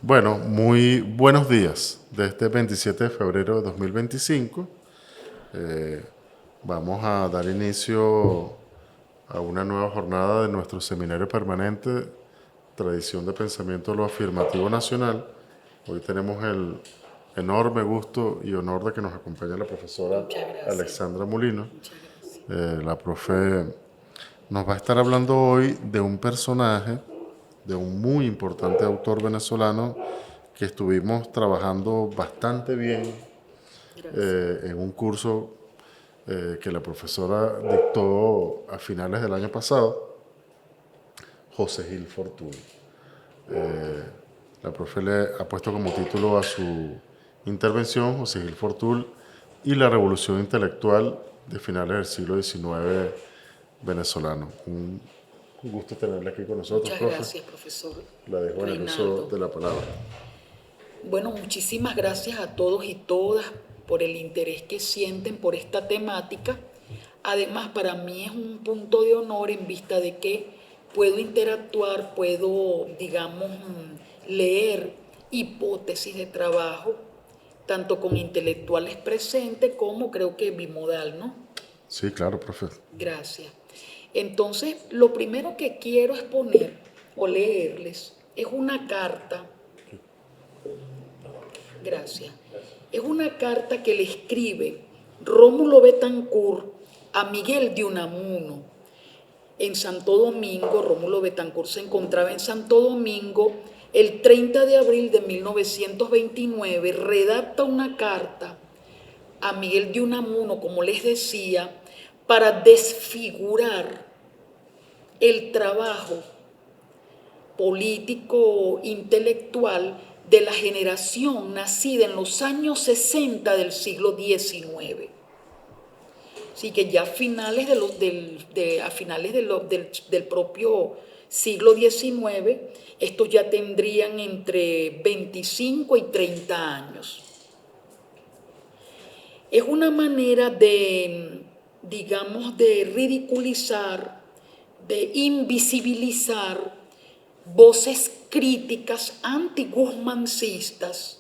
Bueno, muy buenos días de este 27 de febrero de 2025. Eh, Vamos a dar inicio a una nueva jornada de nuestro seminario permanente, Tradición de Pensamiento lo Afirmativo Nacional. Hoy tenemos el enorme gusto y honor de que nos acompañe la profesora Muchas gracias. Alexandra Molino. Muchas gracias. La profe nos va a estar hablando hoy de un personaje, de un muy importante autor venezolano que estuvimos trabajando bastante bien Gracias. en un curso que la profesora dictó a finales del año pasado, José Gil Fortuny. La profe le ha puesto como título a su intervención José Gil Fortuny y la revolución intelectual de finales del siglo XIX venezolano. Un gusto tenerla aquí con nosotros, Muchas profe. gracias, profesor La dejo en el uso Reinaldo. de la palabra. Bueno, muchísimas gracias a todos y todas por el interés que sienten por esta temática. Además, para mí es un punto de honor en vista de que puedo interactuar, puedo, digamos, leer hipótesis de trabajo, tanto con intelectuales presentes como creo que bimodal, ¿no? Sí, claro, profe. Gracias. Entonces, lo primero que quiero exponer o leerles es una carta. Gracias. Es una carta que le escribe Rómulo Betancourt a Miguel de Unamuno en Santo Domingo. Rómulo Betancourt se encontraba en Santo Domingo el 30 de abril de 1929. Redacta una carta a Miguel de Unamuno, como les decía, para desfigurar el trabajo político intelectual de la generación nacida en los años 60 del siglo XIX. Así que ya a finales, del propio siglo XIX, estos ya tendrían entre 25 y 30 años. Es una manera de, digamos, de ridiculizar, de invisibilizar voces críticas antiguzmancistas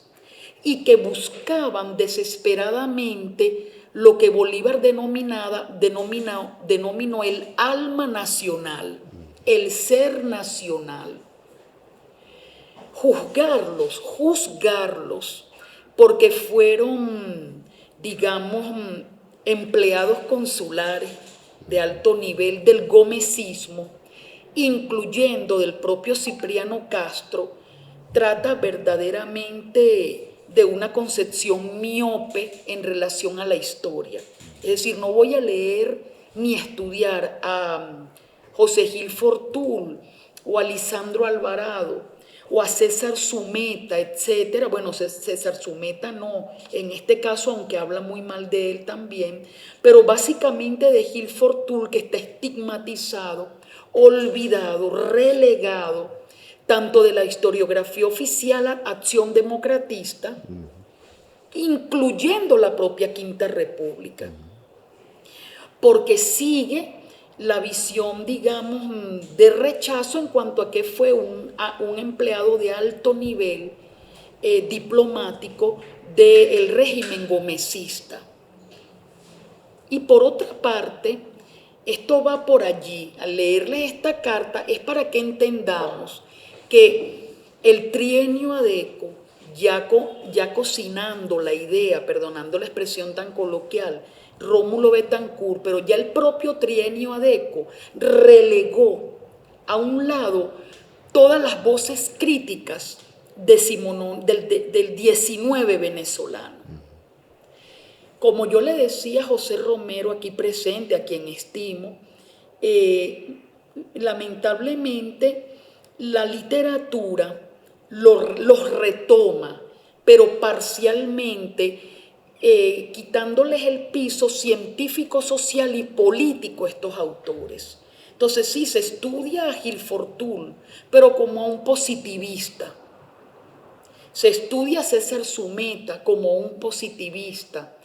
y que buscaban desesperadamente lo que Bolívar denominó el alma nacional, el ser nacional. Juzgarlos, porque fueron, digamos, empleados consulares de alto nivel del gomecismo, incluyendo del propio Cipriano Castro, trata verdaderamente de una concepción miope en relación a la historia. Es decir, no voy a leer ni estudiar a José Gil Fortul o a Lisandro Alvarado o a César Sumeta, etcétera. Bueno, César Sumeta no, en este caso, aunque habla muy mal de él también, pero básicamente de Gil Fortul, que está estigmatizado, olvidado, relegado, tanto de la historiografía oficial a Acción Democratista, incluyendo la propia Quinta República, porque sigue la visión, digamos, de rechazo en cuanto a que fue un empleado de alto nivel diplomático del régimen gomecista. Y por otra parte, esto va por allí. Al leerle esta carta es para que entendamos que el trienio Adeco, ya cocinando la idea, perdonando la expresión tan coloquial, Rómulo Betancourt, pero ya el propio trienio Adeco relegó a un lado todas las voces críticas del 19 venezolano. Como yo le decía a José Romero aquí presente, a quien estimo, lamentablemente la literatura los retoma, pero parcialmente, quitándoles el piso científico, social y político a estos autores. Entonces sí, se estudia a Gil Fortul, pero como a un positivista. Se estudia a César Sumeta como un positivista,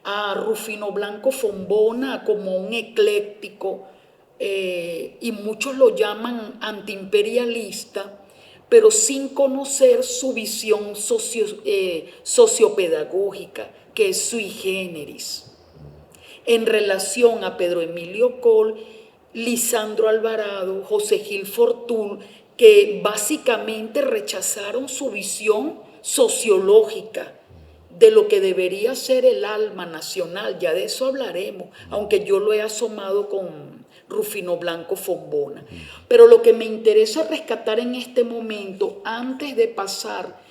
a Rufino Blanco Fombona como un ecléctico, y muchos lo llaman antiimperialista, pero sin conocer su visión sociopedagógica, que es sui generis. En relación a Pedro Emilio Coll, Lisandro Alvarado, José Gil Fortul, que básicamente rechazaron su visión sociológica de lo que debería ser el alma nacional, ya de eso hablaremos, aunque yo lo he asomado con Rufino Blanco Fombona. Pero lo que me interesa rescatar en este momento, antes de pasar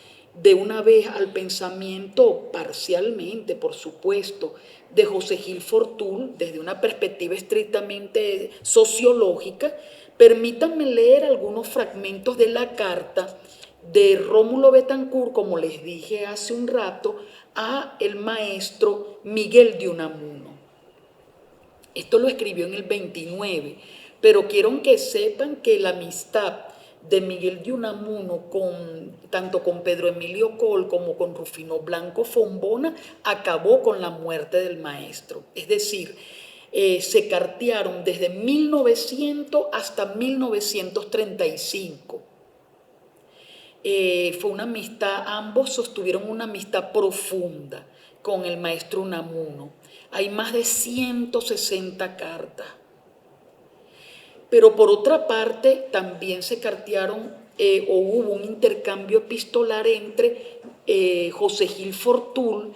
de una vez al pensamiento parcialmente, por supuesto, de José Gil Fortul, desde una perspectiva estrictamente sociológica, permítanme leer algunos fragmentos de la carta de Rómulo Betancourt, como les dije hace un rato, a el maestro Miguel de Unamuno. Esto lo escribió en el 29, pero quiero que sepan que la amistad de Miguel de Unamuno tanto con Pedro Emilio Coll como con Rufino Blanco Fombona acabó con la muerte del maestro. Es decir, se cartearon desde 1900 hasta 1935. Fue una amistad, ambos sostuvieron una amistad profunda con el maestro Unamuno. Hay más de 160 cartas. Pero por otra parte, también se cartearon o hubo un intercambio epistolar entre José Gil Fortul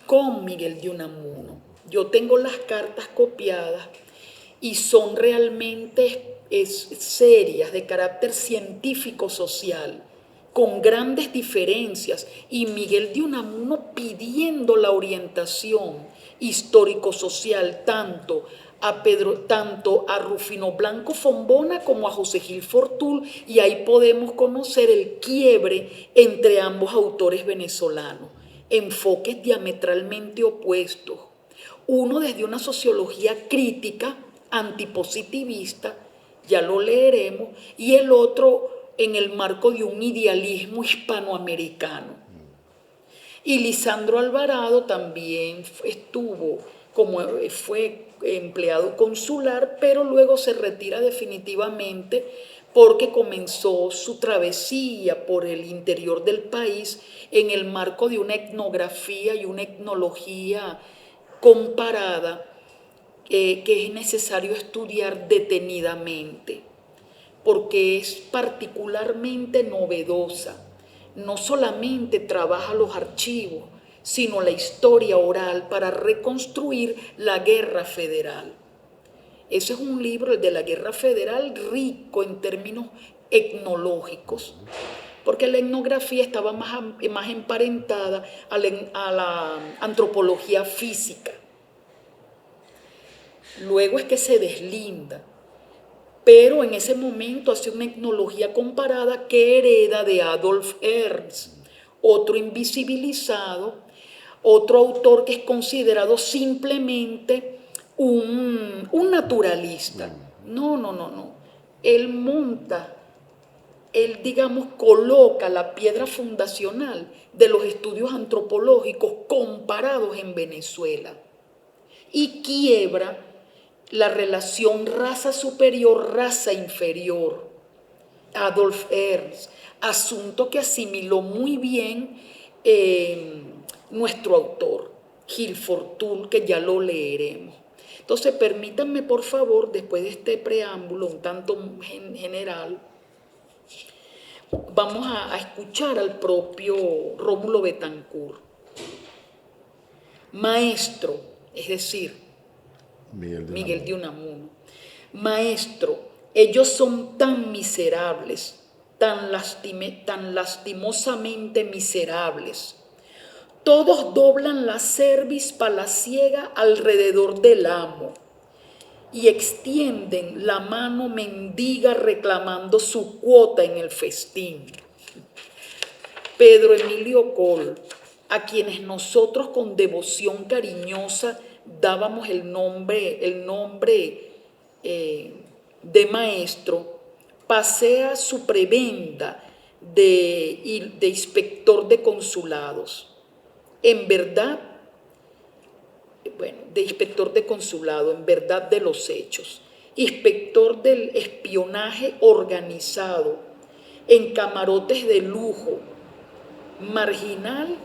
con Miguel de Unamuno. Yo tengo las cartas copiadas y son realmente serias, de carácter científico-social, con grandes diferencias, y Miguel de Unamuno pidiendo la orientación histórico-social tanto a Rufino Blanco Fombona como a José Gil Fortul, y ahí podemos conocer el quiebre entre ambos autores venezolanos, enfoques diametralmente opuestos, uno desde una sociología crítica, antipositivista, ya lo leeremos, y el otro en el marco de un idealismo hispanoamericano. Y Lisandro Alvarado también fue empleado consular, pero luego se retira definitivamente porque comenzó su travesía por el interior del país en el marco de una etnografía y una etnología comparada que es necesario estudiar detenidamente, porque es particularmente novedosa. No solamente trabaja los archivos, sino la historia oral para reconstruir la Guerra Federal. Ese es un libro, el de la Guerra Federal, rico en términos etnológicos, porque la etnografía estaba más emparentada a la antropología física. Luego es que se deslinda, pero en ese momento hace una etnología comparada que hereda de Adolf Ernst, otro invisibilizado, otro autor que es considerado simplemente un naturalista. No. Él, digamos, coloca la piedra fundacional de los estudios antropológicos comparados en Venezuela y quiebra la relación raza superior, raza inferior. Adolf Ernst, asunto que asimiló muy bien nuestro autor, Gil Fortul, que ya lo leeremos. Entonces, permítanme, por favor, después de este preámbulo un tanto general, vamos a escuchar al propio Rómulo Betancourt. Maestro, es decir, Miguel de Unamuno. Maestro, ellos son tan miserables, tan lastimosamente miserables. Todos doblan la cerviz palaciega alrededor del amo y extienden la mano mendiga reclamando su cuota en el festín. Pedro Emilio Coll, a quienes nosotros con devoción cariñosa dábamos el nombre de maestro, pasea su prebenda de inspector de consulados. En verdad, de inspector de consulado, en verdad de los hechos, inspector del espionaje organizado, en camarotes de lujo, marginal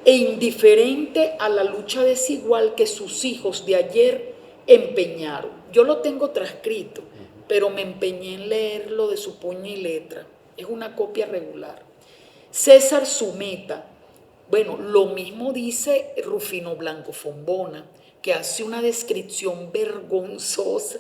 e indiferente a la lucha desigual que sus hijos de ayer empeñaron. Yo lo tengo transcrito, pero me empeñé en leerlo de su puño y letra. Es una copia regular. César Sumeta. Bueno, lo mismo dice Rufino Blanco Fombona, que hace una descripción vergonzosa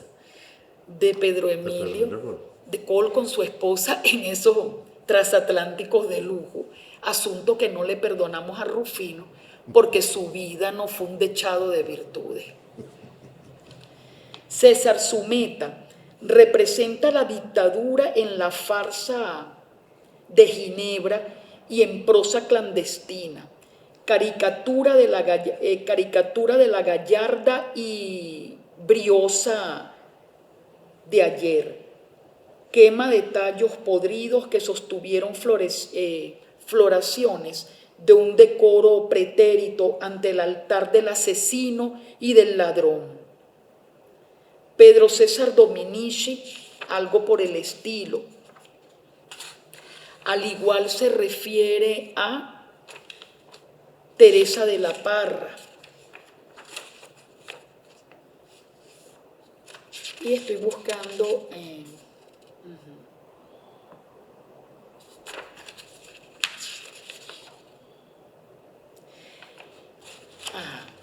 de Pedro Emilio de Col con su esposa en esos transatlánticos de lujo, asunto que no le perdonamos a Rufino porque su vida no fue un dechado de virtudes. César Sumeta representa la dictadura en la farsa de Ginebra y en prosa clandestina, caricatura de la gallarda y briosa de ayer, quema de tallos podridos que sostuvieron floraciones de un decoro pretérito ante el altar del asesino y del ladrón. Pedro César Dominici, algo por el estilo. Al igual se refiere a Teresa de la Parra. Y estoy buscando...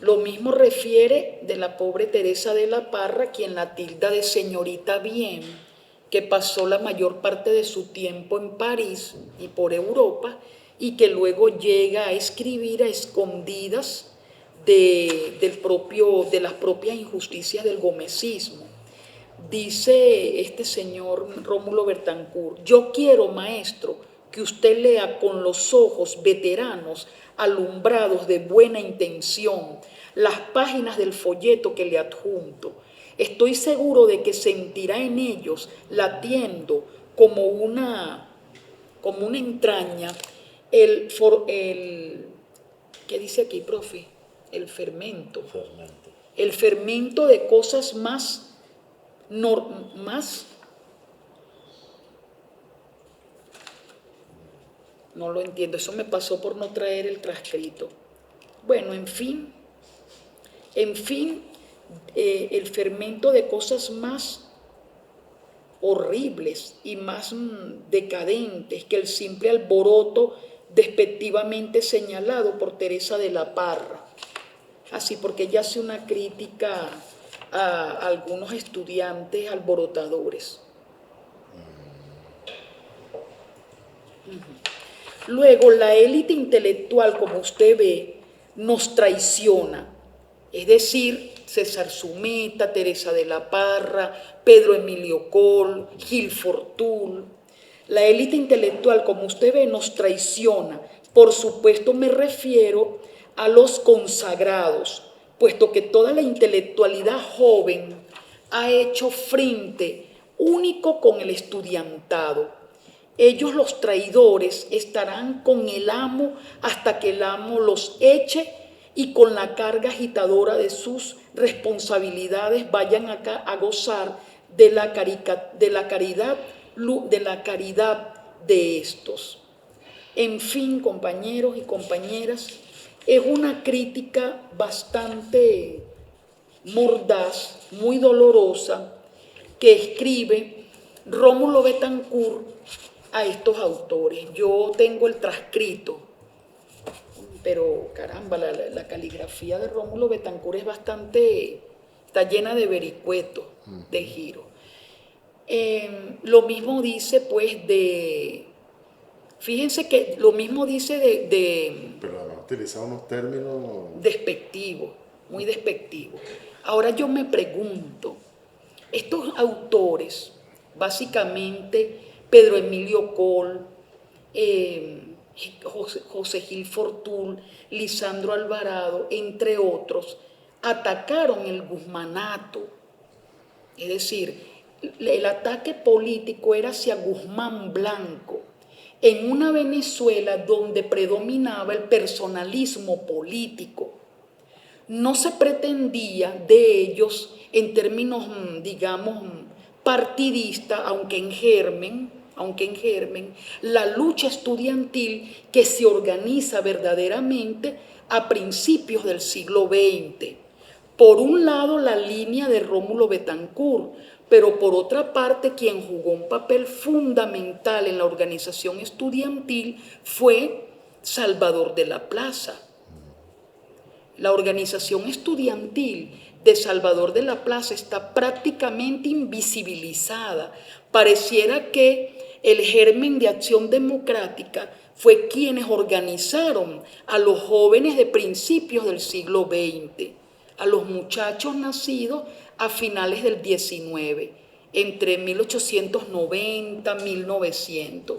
Lo mismo refiere de la pobre Teresa de la Parra, quien la tilda de señorita bien, que pasó la mayor parte de su tiempo en París y por Europa, y que luego llega a escribir a escondidas de las propias injusticias del gomecismo. Dice este señor Rómulo Betancourt: yo quiero, maestro, que usted lea con los ojos veteranos, alumbrados de buena intención, las páginas del folleto que le adjunto. Estoy seguro de que sentirá en ellos, latiendo como una entraña, ¿qué dice aquí, profe? El fermento. El fermento de cosas más no lo entiendo, eso me pasó por no traer el transcrito. Bueno, en fin, el fermento de cosas más horribles y más decadentes que el simple alboroto despectivamente señalado por Teresa de la Parra. Así, porque ella hace una crítica a algunos estudiantes alborotadores. Luego, la élite intelectual, como usted ve, nos traiciona. Es decir, César Sumeta, Teresa de la Parra, Pedro Emilio Col, Gil Fortul. La élite intelectual, como usted ve, nos traiciona. Por supuesto, me refiero a los consagrados, puesto que toda la intelectualidad joven ha hecho frente único con el estudiantado. Ellos, los traidores, estarán con el amo hasta que el amo los eche y con la carga agitadora de sus responsabilidades vayan a gozar de la caridad de estos. En fin, compañeros y compañeras, es una crítica bastante mordaz, muy dolorosa, que escribe Rómulo Betancourt a estos autores. Yo tengo el transcrito, pero caramba, la caligrafía de Rómulo Betancourt es bastante, está llena de vericuetos, de giro. Lo mismo dice pues fíjense que lo mismo dice pero además utiliza unos términos despectivos, muy despectivos. Ahora yo me pregunto, estos autores, básicamente Pedro Emilio Col, José Gil Fortul, Lisandro Alvarado, entre otros, atacaron el guzmanato. Es decir, el ataque político era hacia Guzmán Blanco, en una Venezuela donde predominaba el personalismo político. No se pretendía de ellos, en términos, digamos, partidista, aunque en germen, la lucha estudiantil que se organiza verdaderamente a principios del siglo XX. Por un lado, la línea de Rómulo Betancourt, pero por otra parte, quien jugó un papel fundamental en la organización estudiantil fue Salvador de la Plaza. La organización estudiantil de Salvador de la Plaza está prácticamente invisibilizada. Pareciera que el germen de Acción Democrática fue quienes organizaron a los jóvenes de principios del siglo XX, a los muchachos nacidos a finales del XIX, entre 1890 y 1900.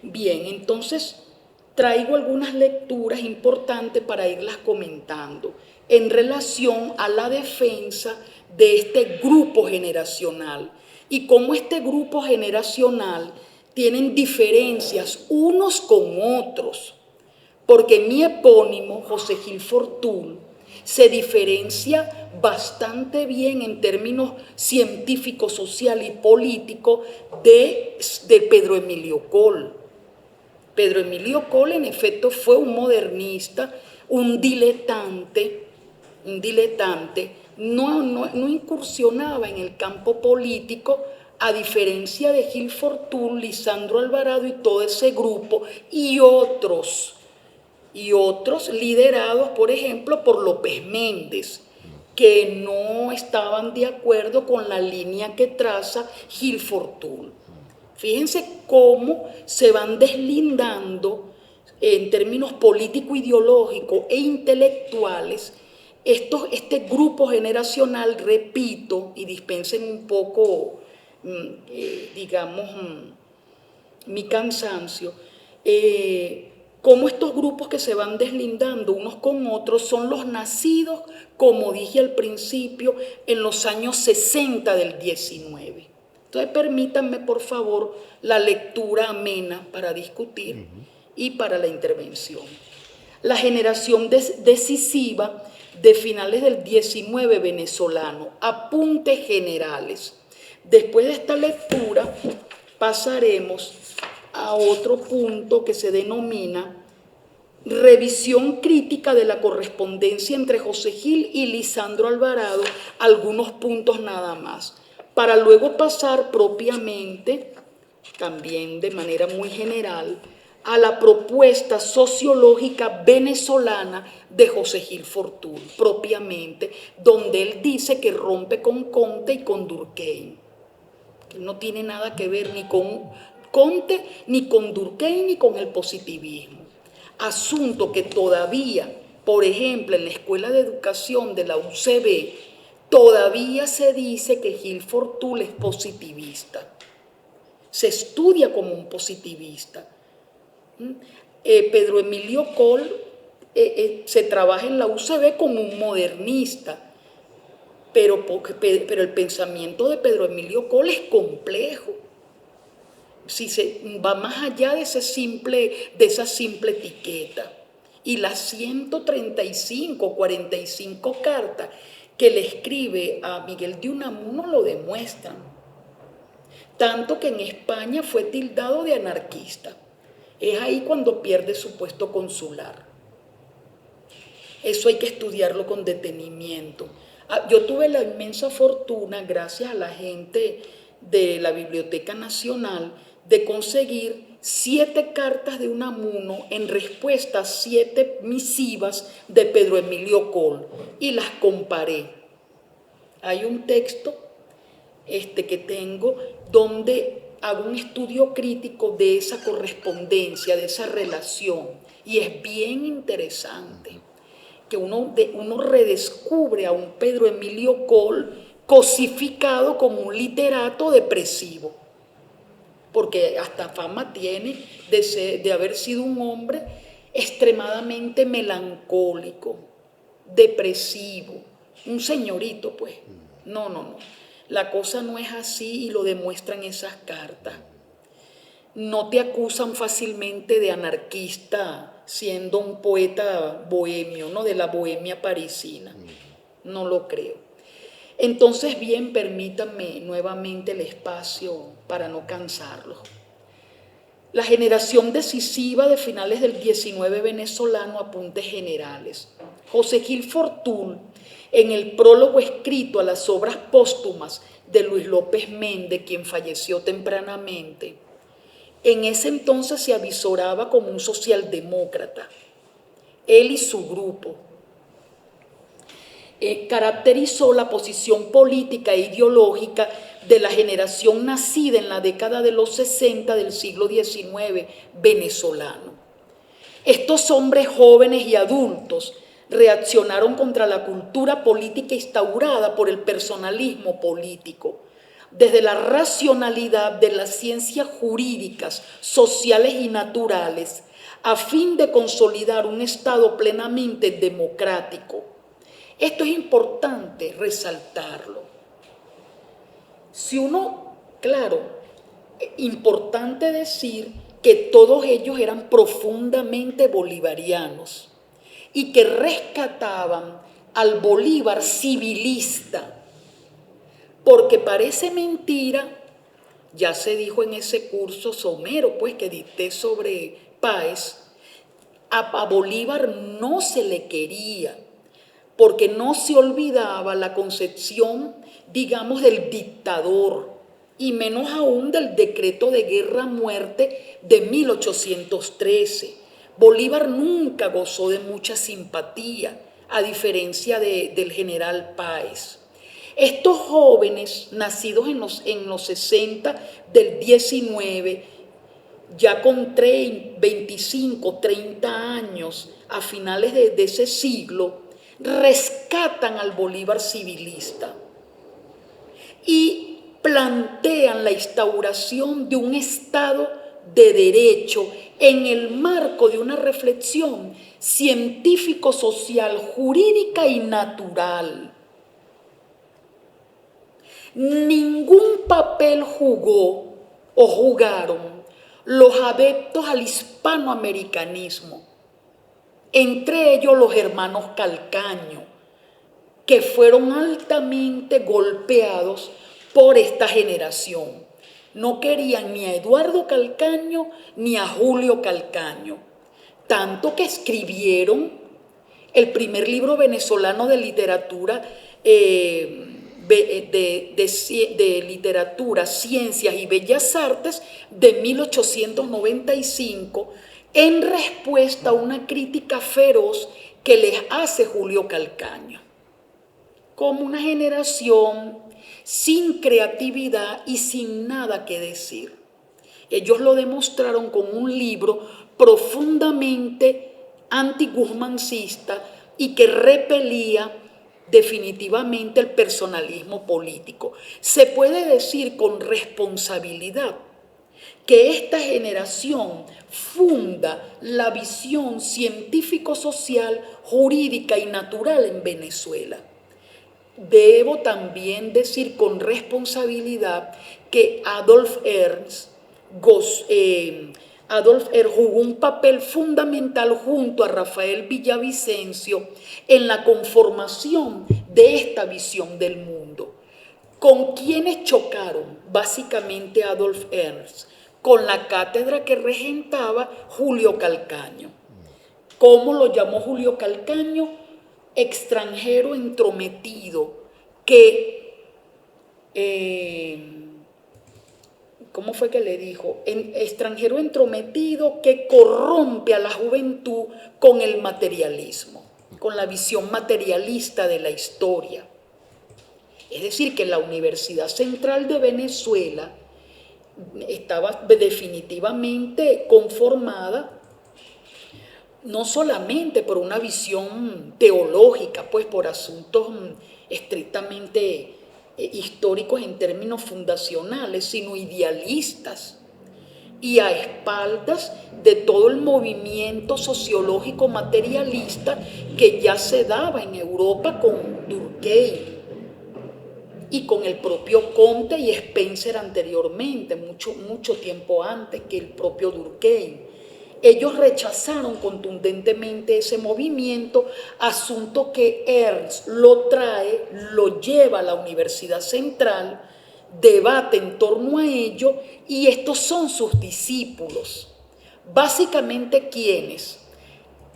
Bien, entonces traigo algunas lecturas importantes para irlas comentando en relación a la defensa de este grupo generacional y cómo este grupo generacional tienen diferencias unos con otros, porque mi epónimo, José Gil Fortul, se diferencia bastante bien en términos científicos, social y político de Pedro Emilio Coll. Pedro Emilio Coll, en efecto, fue un modernista, un diletante, no incursionaba en el campo político, a diferencia de Gil Fortul, Lisandro Alvarado y todo ese grupo, y otros liderados, por ejemplo, por López Méndez, que no estaban de acuerdo con la línea que traza Gil Fortul. Fíjense cómo se van deslindando en términos político-ideológicos e intelectuales este grupo generacional, repito, y dispensen un poco, mi cansancio, cómo estos grupos que se van deslindando unos con otros son los nacidos, como dije al principio, en los años 60 del 19. Entonces permítanme, por favor, la lectura amena para discutir y para la intervención. La generación decisiva de finales del 19 venezolano, apuntes generales. Después de esta lectura pasaremos a otro punto que se denomina revisión crítica de la correspondencia entre José Gil y Lisandro Alvarado, algunos puntos nada más, para luego pasar propiamente, también de manera muy general, a la propuesta sociológica venezolana de José Gil Fortul, propiamente, donde él dice que rompe con Comte y con Durkheim, que no tiene nada que ver ni con Comte, ni con Durkheim, ni con el positivismo. Asunto que todavía, por ejemplo, en la Escuela de Educación de la UCB, todavía se dice que Gil Fortul es positivista. Se estudia como un positivista. Pedro Emilio Coll se trabaja en la UCB como un modernista, pero el pensamiento de Pedro Emilio Coll es complejo. Si se va más allá de esa simple etiqueta. Y las 135, 45 cartas que le escribe a Miguel de Unamuno lo demuestran. Tanto que en España fue tildado de anarquista. Es ahí cuando pierde su puesto consular. Eso hay que estudiarlo con detenimiento. Yo tuve la inmensa fortuna, gracias a la gente de la Biblioteca Nacional, de conseguir 7 cartas de Unamuno en respuesta a 7 misivas de Pedro Emilio Coll y las comparé. Hay un texto que tengo donde hago un estudio crítico de esa correspondencia, de esa relación, y es bien interesante que uno redescubre a un Pedro Emilio Coll cosificado como un literato depresivo, porque hasta fama tiene de haber sido un hombre extremadamente melancólico, depresivo, un señorito, pues. No. La cosa no es así y lo demuestran esas cartas. No te acusan fácilmente de anarquista siendo un poeta bohemio, ¿no? De la bohemia parisina. No lo creo. Entonces, bien, permítanme nuevamente el espacio para no cansarlos. La generación decisiva de finales del 19 venezolano, apuntes generales. José Gil Fortul, en el prólogo escrito a las obras póstumas de Luis López Méndez, quien falleció tempranamente, en ese entonces se avisoraba como un socialdemócrata. Él y su grupo caracterizó la posición política e ideológica de la generación nacida en la década de los 60 del siglo XIX venezolano. Estos hombres jóvenes y adultos reaccionaron contra la cultura política instaurada por el personalismo político, desde la racionalidad de las ciencias jurídicas, sociales y naturales, a fin de consolidar un Estado plenamente democrático. Esto es importante resaltarlo. Si uno, claro, importante decir que todos ellos eran profundamente bolivarianos y que rescataban al Bolívar civilista, porque parece mentira, ya se dijo en ese curso somero, pues que dicté sobre Páez, a Bolívar no se le quería, porque no se olvidaba la concepción, digamos, del dictador, y menos aún del decreto de guerra-muerte de 1813. Bolívar nunca gozó de mucha simpatía, a diferencia del general Páez. Estos jóvenes, nacidos en los 60 del 19, ya con 25, 30 años, a finales de ese siglo, rescatan al Bolívar civilista y plantean la instauración de un Estado de derecho en el marco de una reflexión científico, social, jurídica y natural. Ningún papel jugó o jugaron los adeptos al hispanoamericanismo, entre ellos los hermanos Calcaño, que fueron altamente golpeados por esta generación. No querían ni a Eduardo Calcaño ni a Julio Calcaño, tanto que escribieron el primer libro venezolano de literatura, de literatura, ciencias y bellas artes de 1895, en respuesta a una crítica feroz que les hace Julio Calcaño. Como una generación sin creatividad y sin nada que decir. Ellos lo demostraron con un libro profundamente antiguzmancista y que repelía definitivamente el personalismo político. Se puede decir con responsabilidad que esta generación funda la visión científico-social, jurídica y natural en Venezuela. Debo también decir con responsabilidad que Adolf Ernst jugó un papel fundamental junto a Rafael Villavicencio en la conformación de esta visión del mundo. ¿Con quiénes chocaron? Básicamente Adolf Ernst, con la cátedra que regentaba Julio Calcaño. ¿Cómo lo llamó Julio Calcaño? Extranjero entrometido que, ¿cómo fue que le dijo? Extranjero entrometido que corrompe a la juventud con el materialismo, con la visión materialista de la historia. Es decir, que la Universidad Central de Venezuela estaba definitivamente conformada no solamente por una visión teológica, pues por asuntos estrictamente históricos en términos fundacionales, sino idealistas, y a espaldas de todo el movimiento sociológico materialista que ya se daba en Europa con Durkheim y con el propio Comte y Spencer anteriormente, mucho tiempo antes que el propio Durkheim. ellos rechazaron contundentemente ese movimiento, asunto que Ernst lo trae, lo lleva a la Universidad Central, debate en torno a ello, y estos son sus discípulos. Básicamente, ¿quiénes?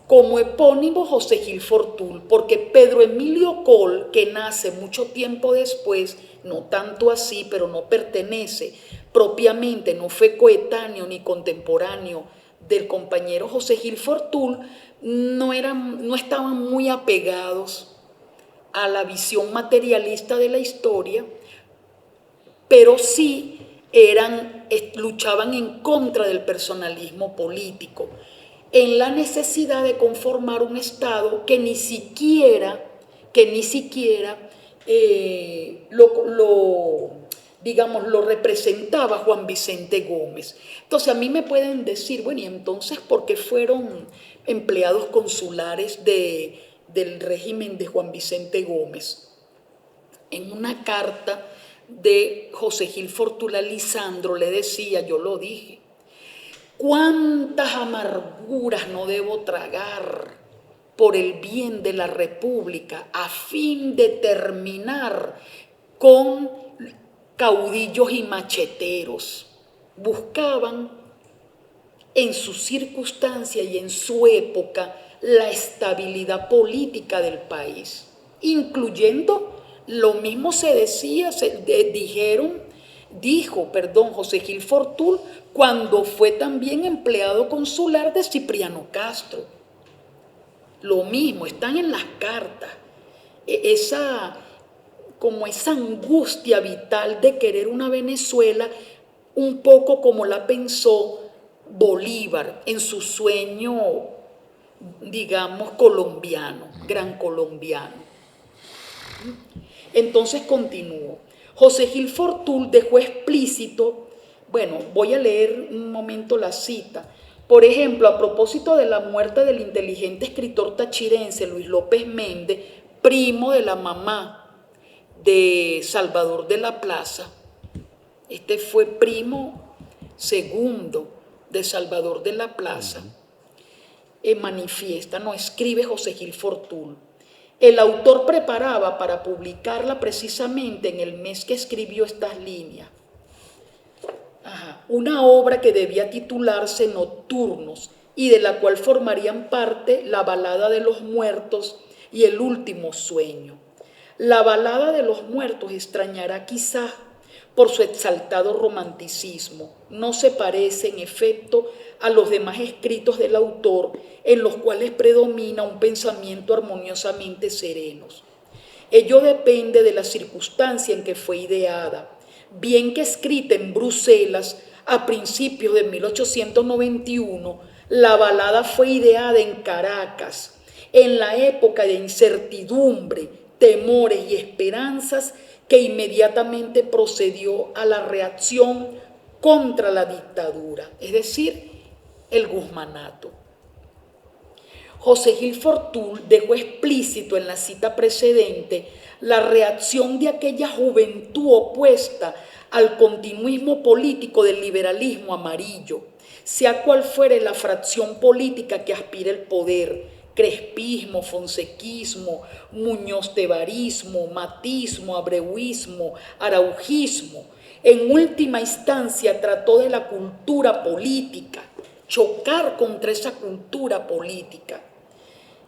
Como epónimo José Gil Fortul, porque Pedro Emilio Coll, que nace mucho tiempo después, no tanto así, pero no pertenece propiamente, no fue coetáneo ni contemporáneo del compañero José Gil Fortul, no estaban muy apegados a la visión materialista de la historia, pero sí luchaban en contra del personalismo político, en la necesidad de conformar un Estado que ni siquiera lo representaba Juan Vicente Gómez. Entonces a mí me pueden decir, bueno, ¿y entonces por qué fueron empleados consulares del régimen de Juan Vicente Gómez? En una carta de José Gil Fortul a Lisandro le decía, yo lo dije, ¿cuántas amarguras no debo tragar por el bien de la República a fin de terminar con caudillos y macheteros? Buscaban en su circunstancia y en su época la estabilidad política del país, incluyendo, lo mismo se decía, dijo José Gil Fortul cuando fue también empleado consular de Cipriano Castro. Lo mismo, están en las cartas, esa angustia vital de querer una Venezuela un poco como la pensó Bolívar en su sueño, digamos, colombiano, gran colombiano. Entonces continúo. José Gil Fortul dejó explícito, bueno, voy a leer un momento la cita. Por ejemplo, a propósito de la muerte del inteligente escritor tachirense Luis López Méndez, primo de la mamá de Salvador de la Plaza, este fue primo segundo de Salvador de la Plaza, escribe José Gil Fortul. El autor preparaba para publicarla precisamente en el mes que escribió estas líneas. Una obra que debía titularse Nocturnos y de la cual formarían parte la Balada de los Muertos y El Último Sueño. La Balada de los Muertos extrañará quizá por su exaltado romanticismo. No se parece, en efecto, a los demás escritos del autor, en los cuales predomina un pensamiento armoniosamente sereno. Ello depende de la circunstancia en que fue ideada, bien que escrita en Bruselas a principios de 1891, la balada fue ideada en Caracas, en la época de incertidumbre, temores y esperanzas que inmediatamente procedió a la reacción contra la dictadura, es decir, el guzmanato. José Gil Fortul dejó explícito en la cita precedente la reacción de aquella juventud opuesta al continuismo político del liberalismo amarillo, sea cual fuere la fracción política que aspira el poder: crespismo, fonsequismo, muñoz-tebarismo, matismo, abreuismo, araujismo. En última instancia trató de la cultura política, chocar contra esa cultura política.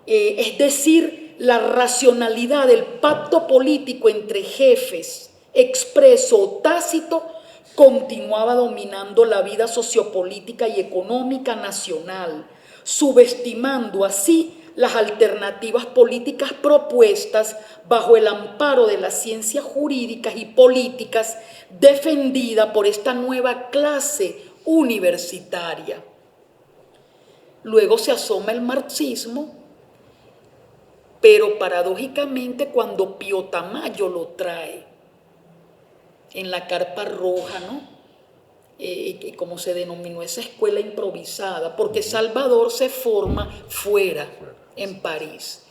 Es decir, la racionalidad del pacto político entre jefes, expreso o tácito, continuaba dominando la vida sociopolítica y económica nacional, subestimando así las alternativas políticas propuestas bajo el amparo de las ciencias jurídicas y políticas defendida por esta nueva clase universitaria. Luego se asoma el marxismo, pero paradójicamente cuando Pío Tamayo lo trae en la Carpa Roja, ¿no? Como se denominó esa escuela improvisada, porque Salvador se forma fuera, en París.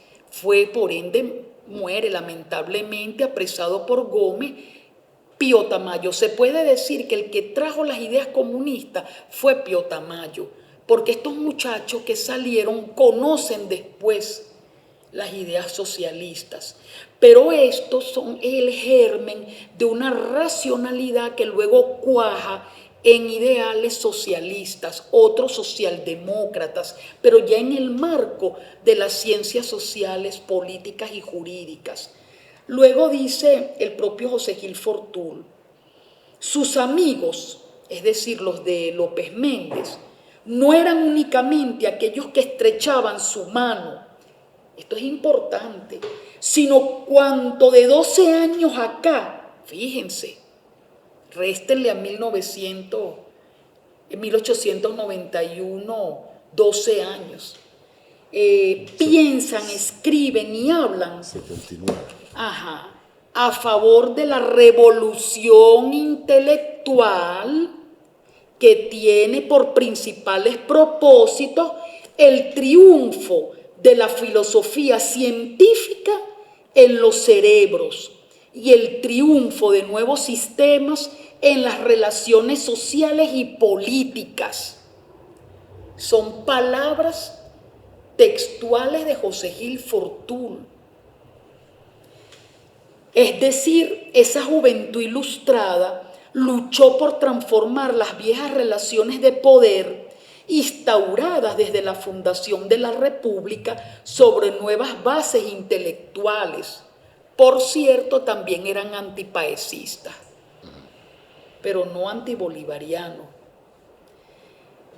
Por ende, muere lamentablemente apresado por Gómez. Pío Tamayo, se puede decir que el que trajo las ideas comunistas fue Pío Tamayo, porque estos muchachos que salieron conocen después las ideas socialistas, pero estos son el germen de una racionalidad que luego cuaja en ideales socialistas, otros socialdemócratas, pero ya en el marco de las ciencias sociales, políticas y jurídicas. Luego dice el propio José Gil Fortul, sus amigos, es decir, los de López Méndez, no eran únicamente aquellos que estrechaban su mano, esto es importante, sino cuanto de 12 años acá, fíjense, réstenle a 1891, 12 años, piensan, escriben y hablan 79. A favor de la revolución intelectual que tiene por principales propósitos el triunfo de la filosofía científica en los cerebros y el triunfo de nuevos sistemas en las relaciones sociales y políticas. Son palabras textuales de José Gil Fortul. Es decir, esa juventud ilustrada luchó por transformar las viejas relaciones de poder instauradas desde la fundación de la República sobre nuevas bases intelectuales. Por cierto, también eran antipaecistas, pero no antibolivarianos.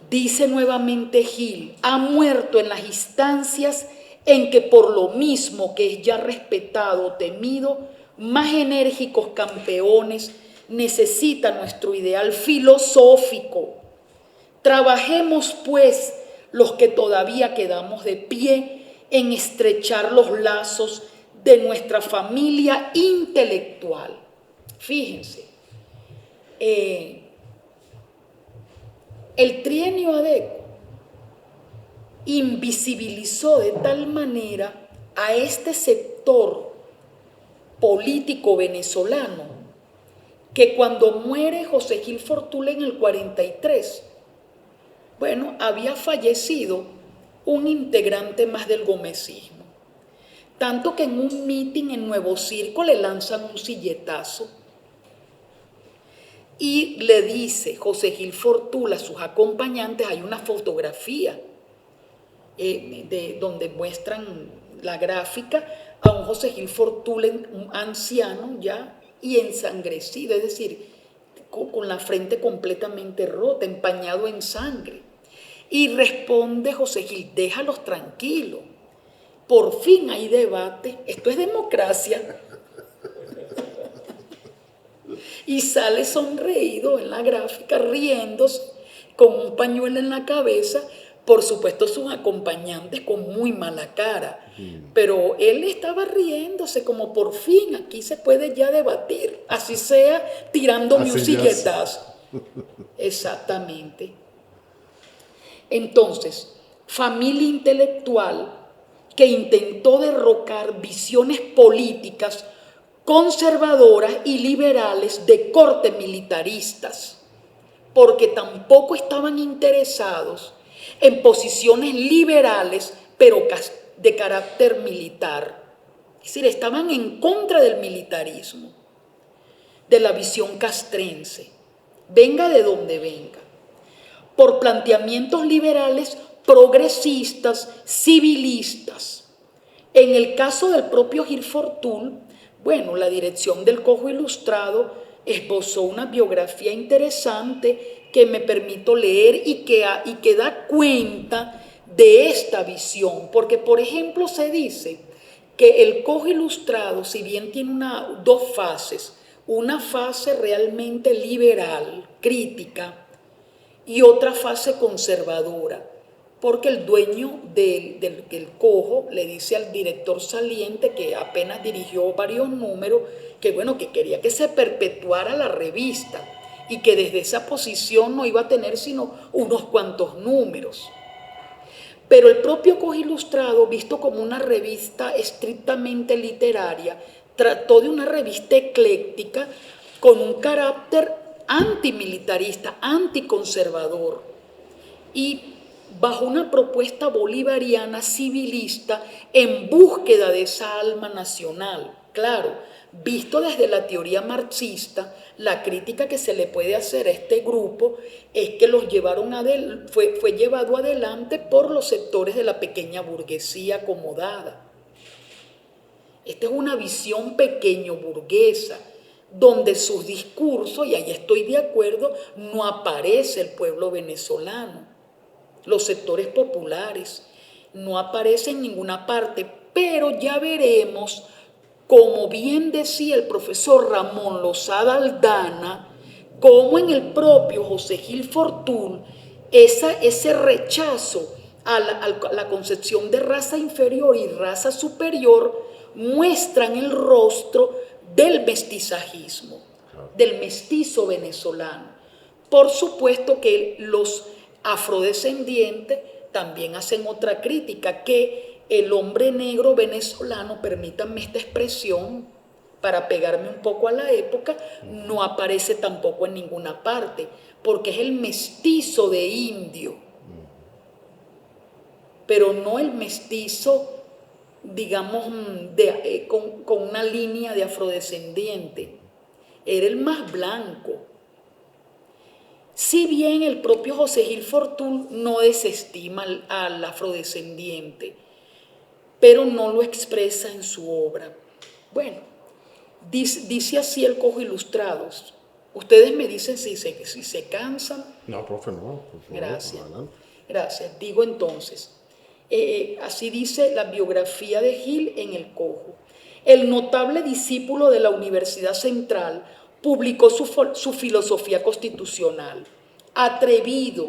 Dice nuevamente Gil, ha muerto en las instancias en que por lo mismo que es ya respetado, temido, más enérgicos campeones necesita nuestro ideal filosófico. Trabajemos, pues, los que todavía quedamos de pie en estrechar los lazos de nuestra familia intelectual. Fíjense, el trienio ADECO invisibilizó de tal manera a este sector político venezolano que cuando muere José Gil Fortul en el 43, bueno, había fallecido un integrante más del gomecismo. Tanto que en un mitin en Nuevo Circo le lanzan un silletazo y le dice José Gil Fortul a sus acompañantes, hay una fotografía donde muestran la gráfica a un José Gil Fortul, un anciano ya y ensangrecido, es decir, con la frente completamente rota, empañado en sangre. Y responde José Gil, déjalos tranquilos, por fin hay debate, esto es democracia. Y sale sonreído en la gráfica, riéndose, con un pañuelo en la cabeza, por supuesto sus acompañantes con muy mala cara, pero él estaba riéndose como por fin aquí se puede ya debatir, así sea tirándome un silletazo. Exactamente. Entonces, familia intelectual que intentó derrocar visiones políticas conservadoras y liberales de corte militaristas, porque tampoco estaban interesados en posiciones liberales, pero de carácter militar. Es decir, estaban en contra del militarismo, de la visión castrense, venga de donde venga, por planteamientos liberales progresistas, civilistas. En el caso del propio Gil Fortul, bueno, la dirección del Cojo Ilustrado esbozó una biografía interesante que me permito leer y que da cuenta de esta visión, porque por ejemplo se dice que el Cojo Ilustrado, si bien tiene dos fases, una fase realmente liberal, crítica, y otra fase conservadora, porque el dueño del Cojo le dice al director saliente, que apenas dirigió varios números, que bueno, que quería que se perpetuara la revista y que desde esa posición no iba a tener sino unos cuantos números. Pero el propio Cojo Ilustrado, visto como una revista estrictamente literaria, trató de una revista ecléctica con un carácter antimilitarista, anticonservador. Y bajo una propuesta bolivariana civilista en búsqueda de esa alma nacional. Claro, visto desde la teoría marxista, la crítica que se le puede hacer a este grupo es que fue llevado adelante por los sectores de la pequeña burguesía acomodada. Esta es una visión pequeño burguesa, donde sus discursos, y ahí estoy de acuerdo, no aparece el pueblo venezolano, los sectores populares, no aparece en ninguna parte, pero ya veremos, como bien decía el profesor Ramón Lozada Aldana, como en el propio José Gil Fortul, ese rechazo a la concepción de raza inferior y raza superior muestran el rostro del mestizajismo, del mestizo venezolano. Por supuesto que los afrodescendientes también hacen otra crítica, que el hombre negro venezolano, permítanme esta expresión para pegarme un poco a la época, no aparece tampoco en ninguna parte, porque es el mestizo de indio, pero no el mestizo, digamos, con una línea de afrodescendiente. Era el más blanco. Si bien el propio José Gil Fortul no desestima al afrodescendiente, pero no lo expresa en su obra. Bueno, dice así el Cojo Ilustrados. Ustedes me dicen si se cansan. No, profe, no. Por favor, Gracias. adelante. Gracias. Digo entonces, así dice la biografía de Gil en el Cojo. El notable discípulo de la Universidad Central publicó su filosofía constitucional. Atrevido,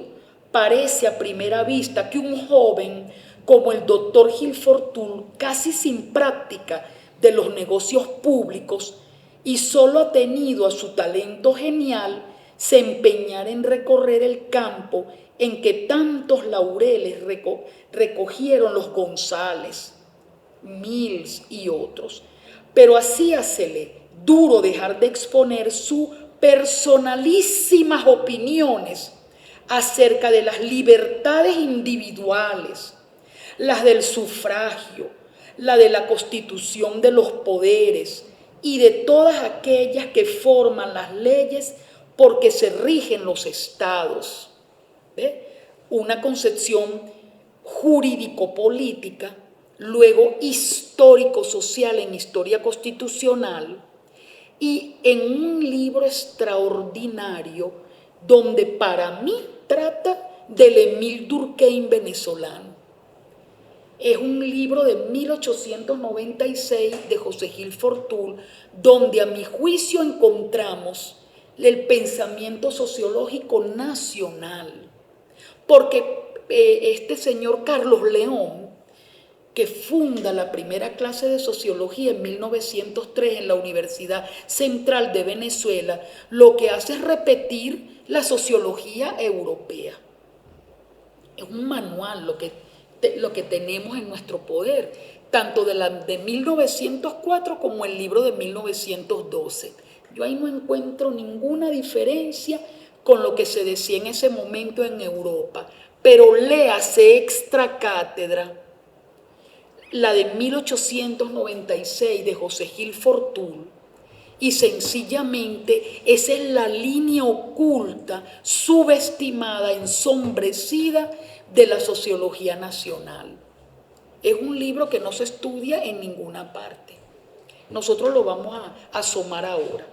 parece a primera vista que un joven como el doctor Gil Fortul, casi sin práctica de los negocios públicos y solo atenido a su talento genial, se empeñara en recorrer el campo en que tantos laureles recogieron los González, Mills y otros. Pero hacíasele duro dejar de exponer sus personalísimas opiniones acerca de las libertades individuales, las del sufragio, la de la constitución de los poderes y de todas aquellas que forman las leyes porque se rigen los estados. ¿Ve? Una concepción jurídico-política, luego histórico-social en historia constitucional, y en un libro extraordinario donde para mí trata del Emile Durkheim venezolano. Es un libro de 1896 de José Gil Fortul, donde a mi juicio encontramos el pensamiento sociológico nacional. Porque este señor Carlos León, que funda la primera clase de sociología en 1903 en la Universidad Central de Venezuela, lo que hace es repetir la sociología europea. Es un manual lo que tenemos en nuestro poder, tanto de 1904 como el libro de 1912. Yo ahí no encuentro ninguna diferencia con lo que se decía en ese momento en Europa, pero léase extra cátedra la de 1896 de José Gil Fortul, y sencillamente esa es la línea oculta, subestimada, ensombrecida de la sociología nacional. Es un libro que no se estudia en ninguna parte. Nosotros lo vamos a asomar ahora.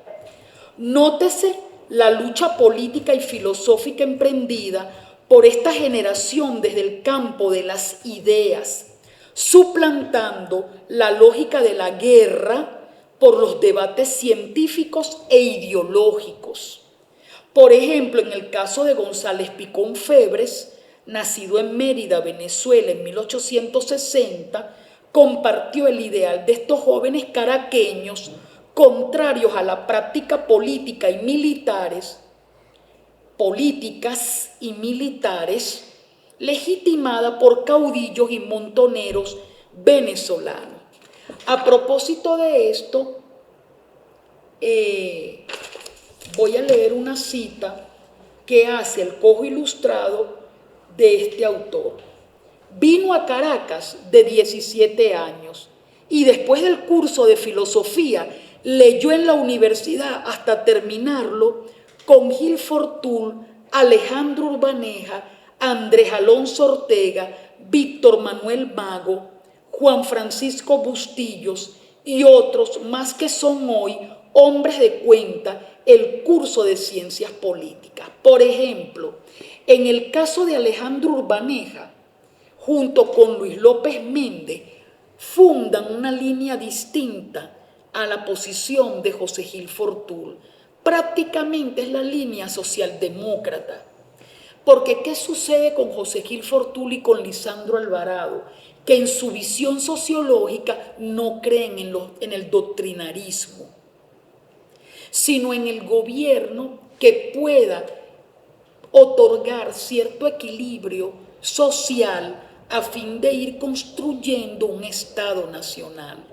Nótese la lucha política y filosófica emprendida por esta generación desde el campo de las ideas, suplantando la lógica de la guerra por los debates científicos e ideológicos. Por ejemplo, en el caso de González Picón Febres, nacido en Mérida, Venezuela, en 1860, compartió el ideal de estos jóvenes caraqueños contrarios a la práctica políticas y militares legitimada por caudillos y montoneros venezolanos. A propósito de esto, voy a leer una cita que hace el Cojo Ilustrado de este autor. Vino a Caracas de 17 años y después del curso de filosofía leyó en la universidad hasta terminarlo con Gil Fortul, Alejandro Urbaneja, Andrés Alonso Ortega, Víctor Manuel Mago, Juan Francisco Bustillos y otros más que son hoy hombres de cuenta el curso de ciencias políticas. Por ejemplo, en el caso de Alejandro Urbaneja, junto con Luis López Méndez, fundan una línea distinta a la posición de José Gil Fortul. Prácticamente es la línea socialdemócrata. Porque ¿qué sucede con José Gil Fortul y con Lisandro Alvarado? Que en su visión sociológica no creen en el doctrinarismo, sino en el gobierno que pueda otorgar cierto equilibrio social a fin de ir construyendo un Estado nacional.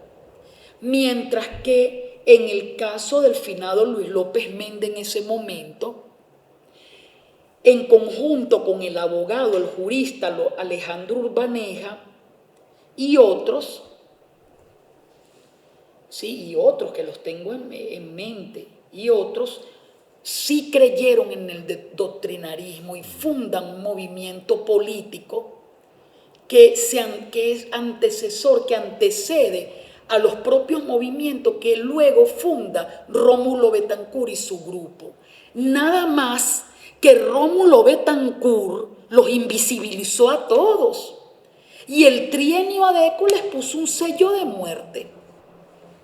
Mientras que en el caso del finado Luis López Méndez en ese momento, en conjunto con el abogado, el jurista Alejandro Urbaneja y otros, sí, y otros que los tengo en mente, y otros sí creyeron en el doctrinarismo y fundan un movimiento político que es antecesor, que antecede a los propios movimientos que luego funda Rómulo Betancourt y su grupo. Nada más que Rómulo Betancourt los invisibilizó a todos y el trienio Adeco les puso un sello de muerte.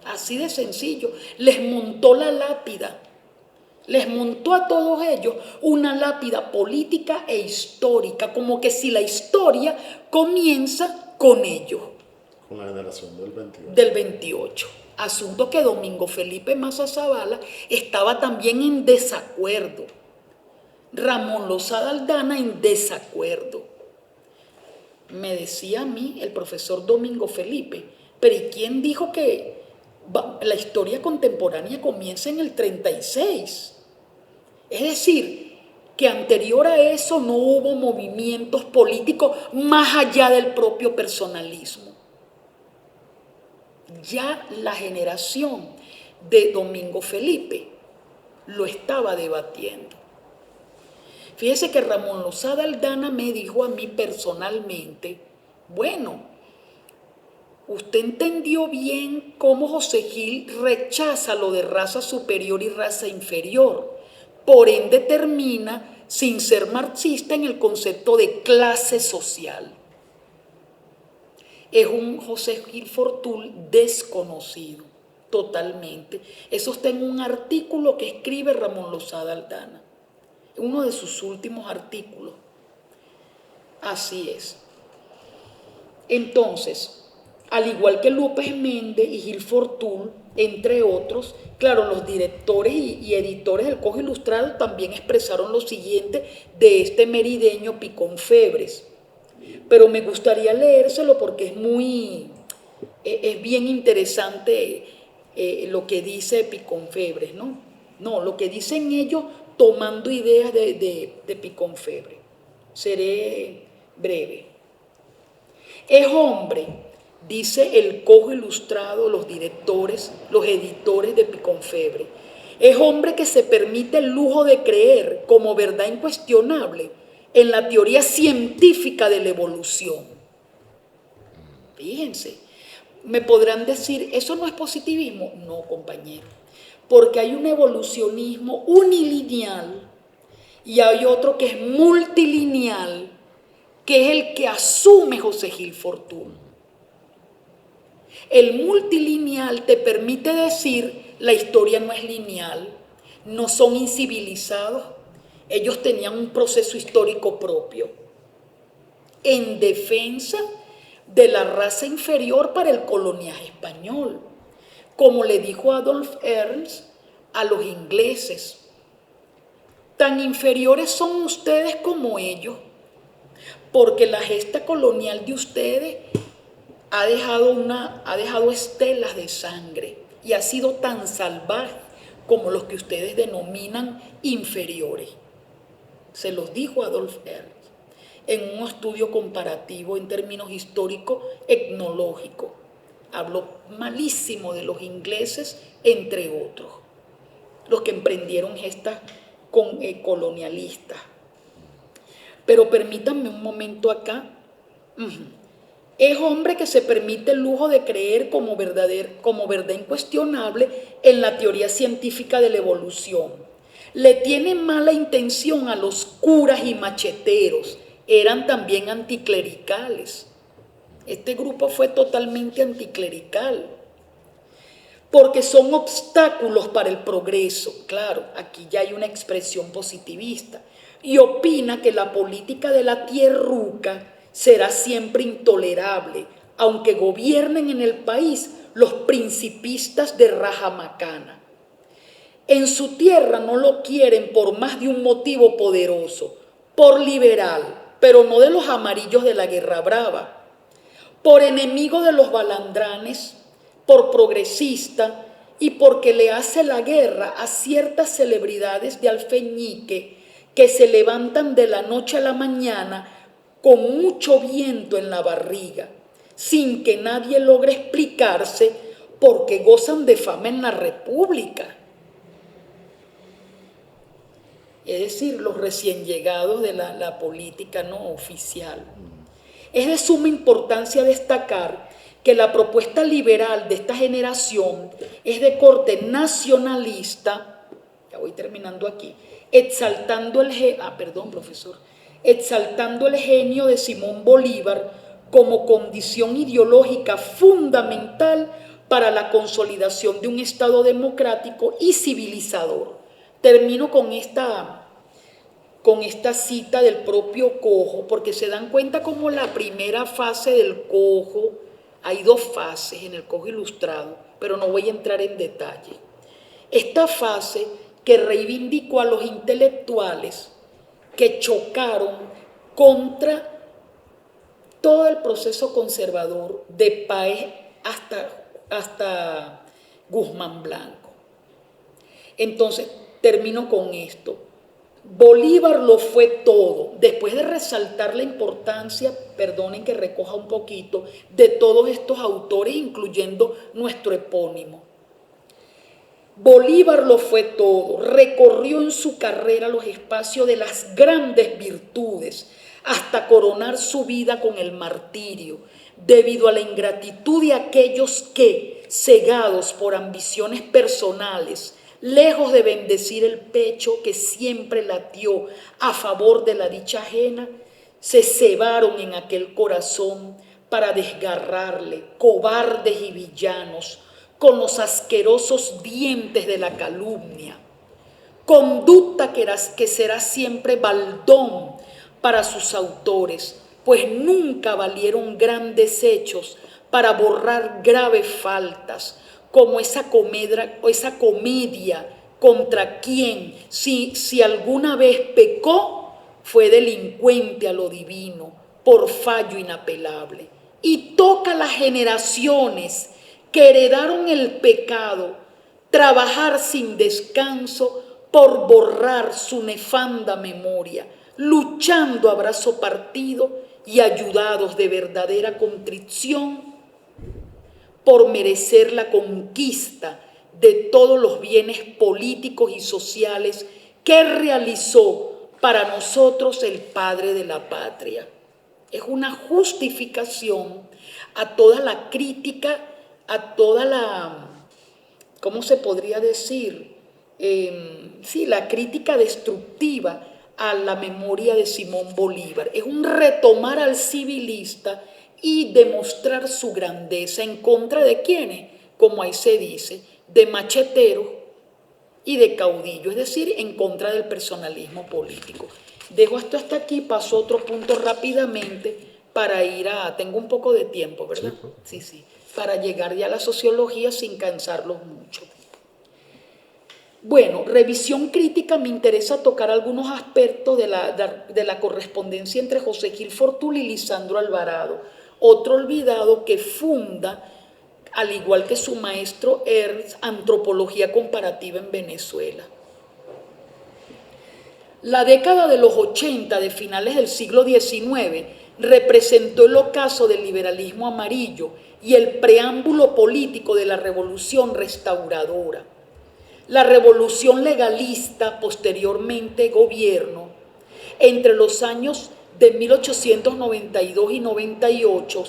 Así de sencillo, les montó la lápida. Les montó a todos ellos una lápida política e histórica, como que si la historia comienza con ellos. Con la generación del 28. Del 28. Asunto que Domingo Felipe Maza Zavala estaba también en desacuerdo. Ramón Lozada Aldana en desacuerdo. Me decía a mí el profesor Domingo Felipe, pero ¿y quién dijo que la historia contemporánea comienza en el 36? Es decir, que anterior a eso no hubo movimientos políticos más allá del propio personalismo. Ya la generación de Domingo Felipe lo estaba debatiendo. Fíjese que Ramón Lozada Aldana me dijo a mí personalmente, bueno, usted entendió bien cómo José Gil rechaza lo de raza superior y raza inferior. Por ende termina sin ser marxista en el concepto de clase social. Es un José Gil Fortul desconocido, totalmente. Eso está en un artículo que escribe Ramón Lozada Aldana, uno de sus últimos artículos. Así es. Entonces, al igual que López Méndez y Gil Fortul, entre otros, claro, los directores y editores del Cojo Ilustrado también expresaron lo siguiente de este merideño Picón Febres. Pero me gustaría leérselo porque es bien interesante lo que dice Picón Febres, ¿no? No, lo que dicen ellos tomando ideas de Picón Febres. Seré breve. Es hombre, dice el Cojo Ilustrado, los directores, los editores de Picón Febres. Es hombre que se permite el lujo de creer como verdad incuestionable en la teoría científica de la evolución. Fíjense, me podrán decir, ¿eso no es positivismo? No, compañero, porque hay un evolucionismo unilineal y hay otro que es multilineal, que es el que asume José Gil Fortul. El multilineal te permite decir, la historia no es lineal, no son incivilizados, ellos tenían un proceso histórico propio, en defensa de la raza inferior para el coloniaje español, como le dijo Adolf Ernst a los ingleses. Tan inferiores son ustedes como ellos, porque la gesta colonial de ustedes ha dejado estelas de sangre y ha sido tan salvaje como los que ustedes denominan inferiores. Se los dijo Adolf Ernst. en un estudio comparativo en términos histórico-etnológicos. Hablo malísimo de los ingleses, entre otros, los que emprendieron gestas colonialistas. Pero permítanme un momento acá. Es hombre que se permite el lujo de creer como verdad incuestionable en la teoría científica de la evolución. Le tiene mala intención a los curas y macheteros. Eran también anticlericales. Este grupo fue totalmente anticlerical, porque son obstáculos para el progreso. Claro, aquí ya hay una expresión positivista. Y opina que la política de la tierruca será siempre intolerable, aunque gobiernen en el país los principistas de raja macana. En su tierra no lo quieren por más de un motivo poderoso, por liberal, pero no de los amarillos de la Guerra Brava, por enemigo de los balandranes, por progresista y porque le hace la guerra a ciertas celebridades de alfeñique que se levantan de la noche a la mañana con mucho viento en la barriga, sin que nadie logre explicarse porque gozan de fama en la República. Es decir, los recién llegados de la política no oficial. Es de suma importancia destacar que la propuesta liberal de esta generación es de corte nacionalista, ya voy terminando aquí, exaltando el genio de Simón Bolívar como condición ideológica fundamental para la consolidación de un Estado democrático y civilizador. Termino con esta cita del propio Cojo, porque se dan cuenta como la primera fase del Cojo, hay dos fases en el Cojo Ilustrado, pero no voy a entrar en detalle. Esta fase que reivindicó a los intelectuales que chocaron contra todo el proceso conservador de Páez hasta Guzmán Blanco. Entonces, termino con esto. Bolívar lo fue todo, después de resaltar la importancia, perdonen que recoja un poquito, de todos estos autores, incluyendo nuestro epónimo. Bolívar lo fue todo, recorrió en su carrera los espacios de las grandes virtudes, hasta coronar su vida con el martirio, debido a la ingratitud de aquellos que, cegados por ambiciones personales, lejos de bendecir el pecho que siempre latió a favor de la dicha ajena, se cebaron en aquel corazón para desgarrarle, cobardes y villanos, con los asquerosos dientes de la calumnia. Conducta que será siempre baldón para sus autores, pues nunca valieron grandes hechos para borrar graves faltas, como esa comedia contra quien, si alguna vez pecó, fue delincuente a lo divino, por fallo inapelable. Y toca a las generaciones que heredaron el pecado, trabajar sin descanso por borrar su nefanda memoria, luchando a brazo partido y ayudados de verdadera contrición por merecer la conquista de todos los bienes políticos y sociales que realizó para nosotros el Padre de la Patria. Es una justificación a toda la crítica, a toda la, ¿cómo se podría decir? La crítica destructiva a la memoria de Simón Bolívar. Es un retomar al civilista y demostrar su grandeza en contra de quienes, como ahí se dice, de macheteros y de caudillos, es decir, en contra del personalismo político. Dejo esto hasta aquí, paso a otro punto rápidamente para ir tengo un poco de tiempo, ¿verdad? Sí, para llegar ya a la sociología sin cansarlos mucho. Bueno, revisión crítica, me interesa tocar algunos aspectos de la correspondencia entre José Gil Fortul y Lisandro Alvarado, otro olvidado que funda, al igual que su maestro Ernst, antropología comparativa en Venezuela. La década de los 80 de finales del siglo XIX representó el ocaso del liberalismo amarillo y el preámbulo político de la revolución restauradora. La revolución legalista, posteriormente gobierno, entre los años de 1892 y 98,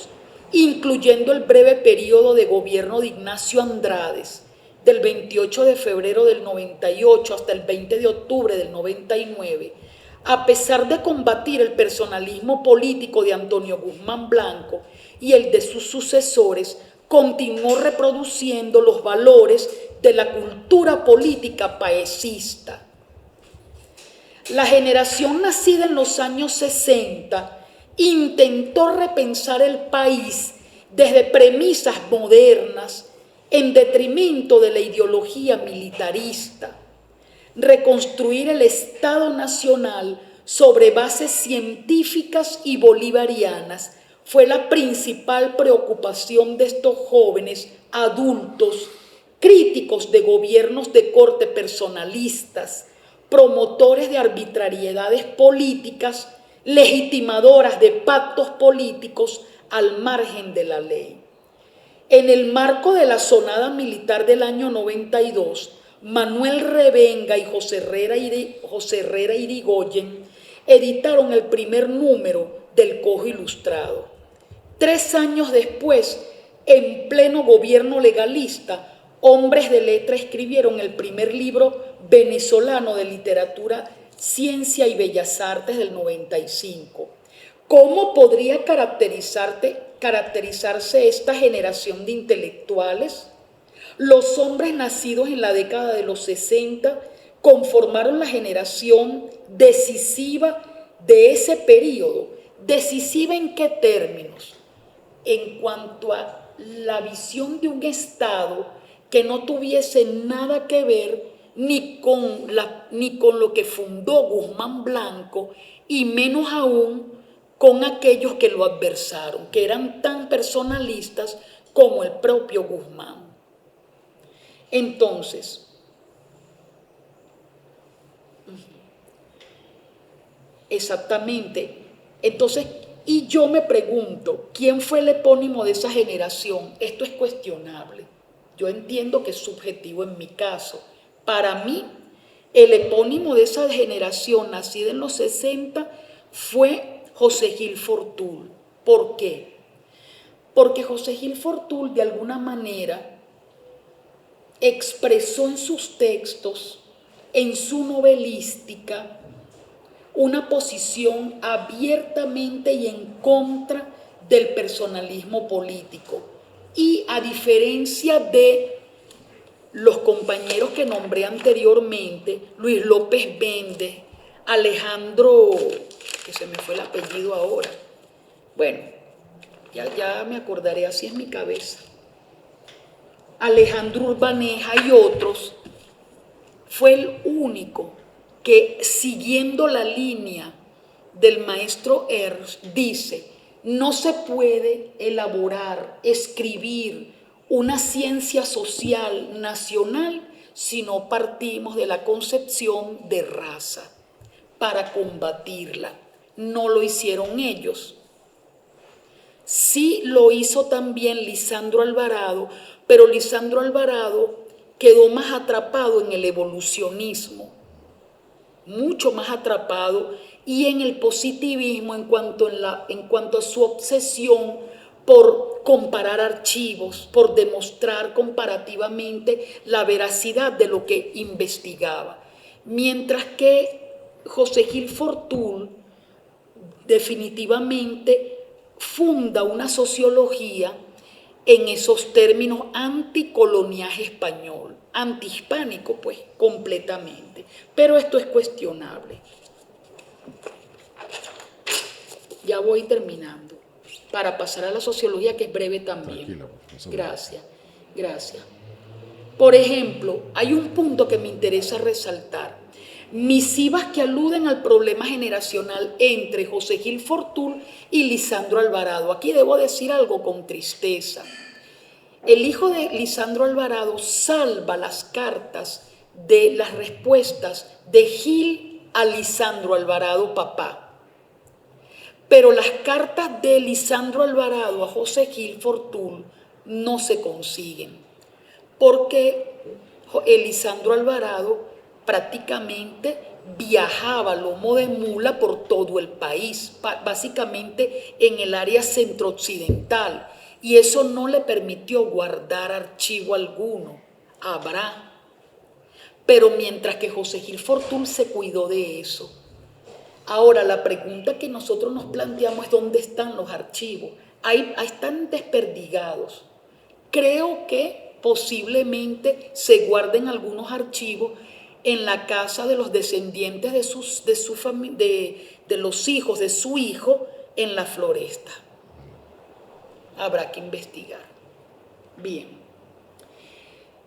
incluyendo el breve periodo de gobierno de Ignacio Andrades, del 28 de febrero del 98 hasta el 20 de octubre del 99, a pesar de combatir el personalismo político de Antonio Guzmán Blanco y el de sus sucesores, continuó reproduciendo los valores de la cultura política paecista. La generación nacida en los años 60 intentó repensar el país desde premisas modernas en detrimento de la ideología militarista, reconstruir el Estado Nacional sobre bases científicas y bolivarianas fue la principal preocupación de estos jóvenes adultos, críticos de gobiernos de corte personalistas, promotores de arbitrariedades políticas, legitimadoras de pactos políticos al margen de la ley. En el marco de la sonada militar del año 92, Manuel Revenga y José Herrera Irigoyen editaron el primer número del Cojo Ilustrado. 3 años después, en pleno gobierno legalista, hombres de letra escribieron el primer libro venezolano de literatura, ciencia y bellas artes del 95. ¿Cómo podría caracterizarse esta generación de intelectuales? Los hombres nacidos en la década de los 60 conformaron la generación decisiva de ese periodo. ¿Decisiva en qué términos? En cuanto a la visión de un Estado que no tuviese nada que ver ni con lo que fundó Guzmán Blanco y menos aún con aquellos que lo adversaron, que eran tan personalistas como el propio Guzmán. Entonces, exactamente, entonces, y yo me pregunto, ¿quién fue el epónimo de esa generación? Esto es cuestionable. Yo entiendo que es subjetivo en mi caso. Para mí, el epónimo de esa generación nacida en los 60 fue José Gil Fortul. ¿Por qué? Porque José Gil Fortul, de alguna manera, expresó en sus textos, en su novelística, una posición abiertamente y en contra del personalismo político. Y a diferencia de los compañeros que nombré anteriormente, Luis López Méndez, Alejandro, que se me fue el apellido ahora, bueno, ya me acordaré, así es mi cabeza, Alejandro Urbaneja y otros, fue el único que, siguiendo la línea del maestro Ernst, dice: no se puede elaborar, escribir una ciencia social nacional si no partimos de la concepción de raza para combatirla. No lo hicieron ellos. Sí lo hizo también Lisandro Alvarado, pero Lisandro Alvarado quedó más atrapado en el evolucionismo, mucho más atrapado, y en el positivismo en cuanto a su obsesión por comparar archivos, por demostrar comparativamente la veracidad de lo que investigaba. Mientras que José Gil Fortul definitivamente funda una sociología en esos términos anticoloniaje español, antihispánico, pues, completamente. Pero esto es cuestionable. Ya voy terminando, para pasar a la sociología, que es breve también. Tranquila, Gracias. Por ejemplo, hay un punto que me interesa resaltar. Misivas que aluden al problema generacional entre José Gil Fortul y Lisandro Alvarado. Aquí debo decir algo con tristeza. El hijo de Lisandro Alvarado salva las cartas de las respuestas de Gil a Lisandro Alvarado papá. Pero las cartas de Lisandro Alvarado a José Gil Fortul no se consiguen, porque Lisandro Alvarado prácticamente viajaba a lomo de mula por todo el país, básicamente en el área centro-occidental, y eso no le permitió guardar archivo alguno. Habrá. Pero mientras que José Gil Fortul se cuidó de eso. Ahora, la pregunta que nosotros nos planteamos es ¿dónde están los archivos? Ahí están desperdigados. Creo que posiblemente se guarden algunos archivos en la casa de los descendientes de los hijos de su hijo en la Floresta. Habrá que investigar. Bien.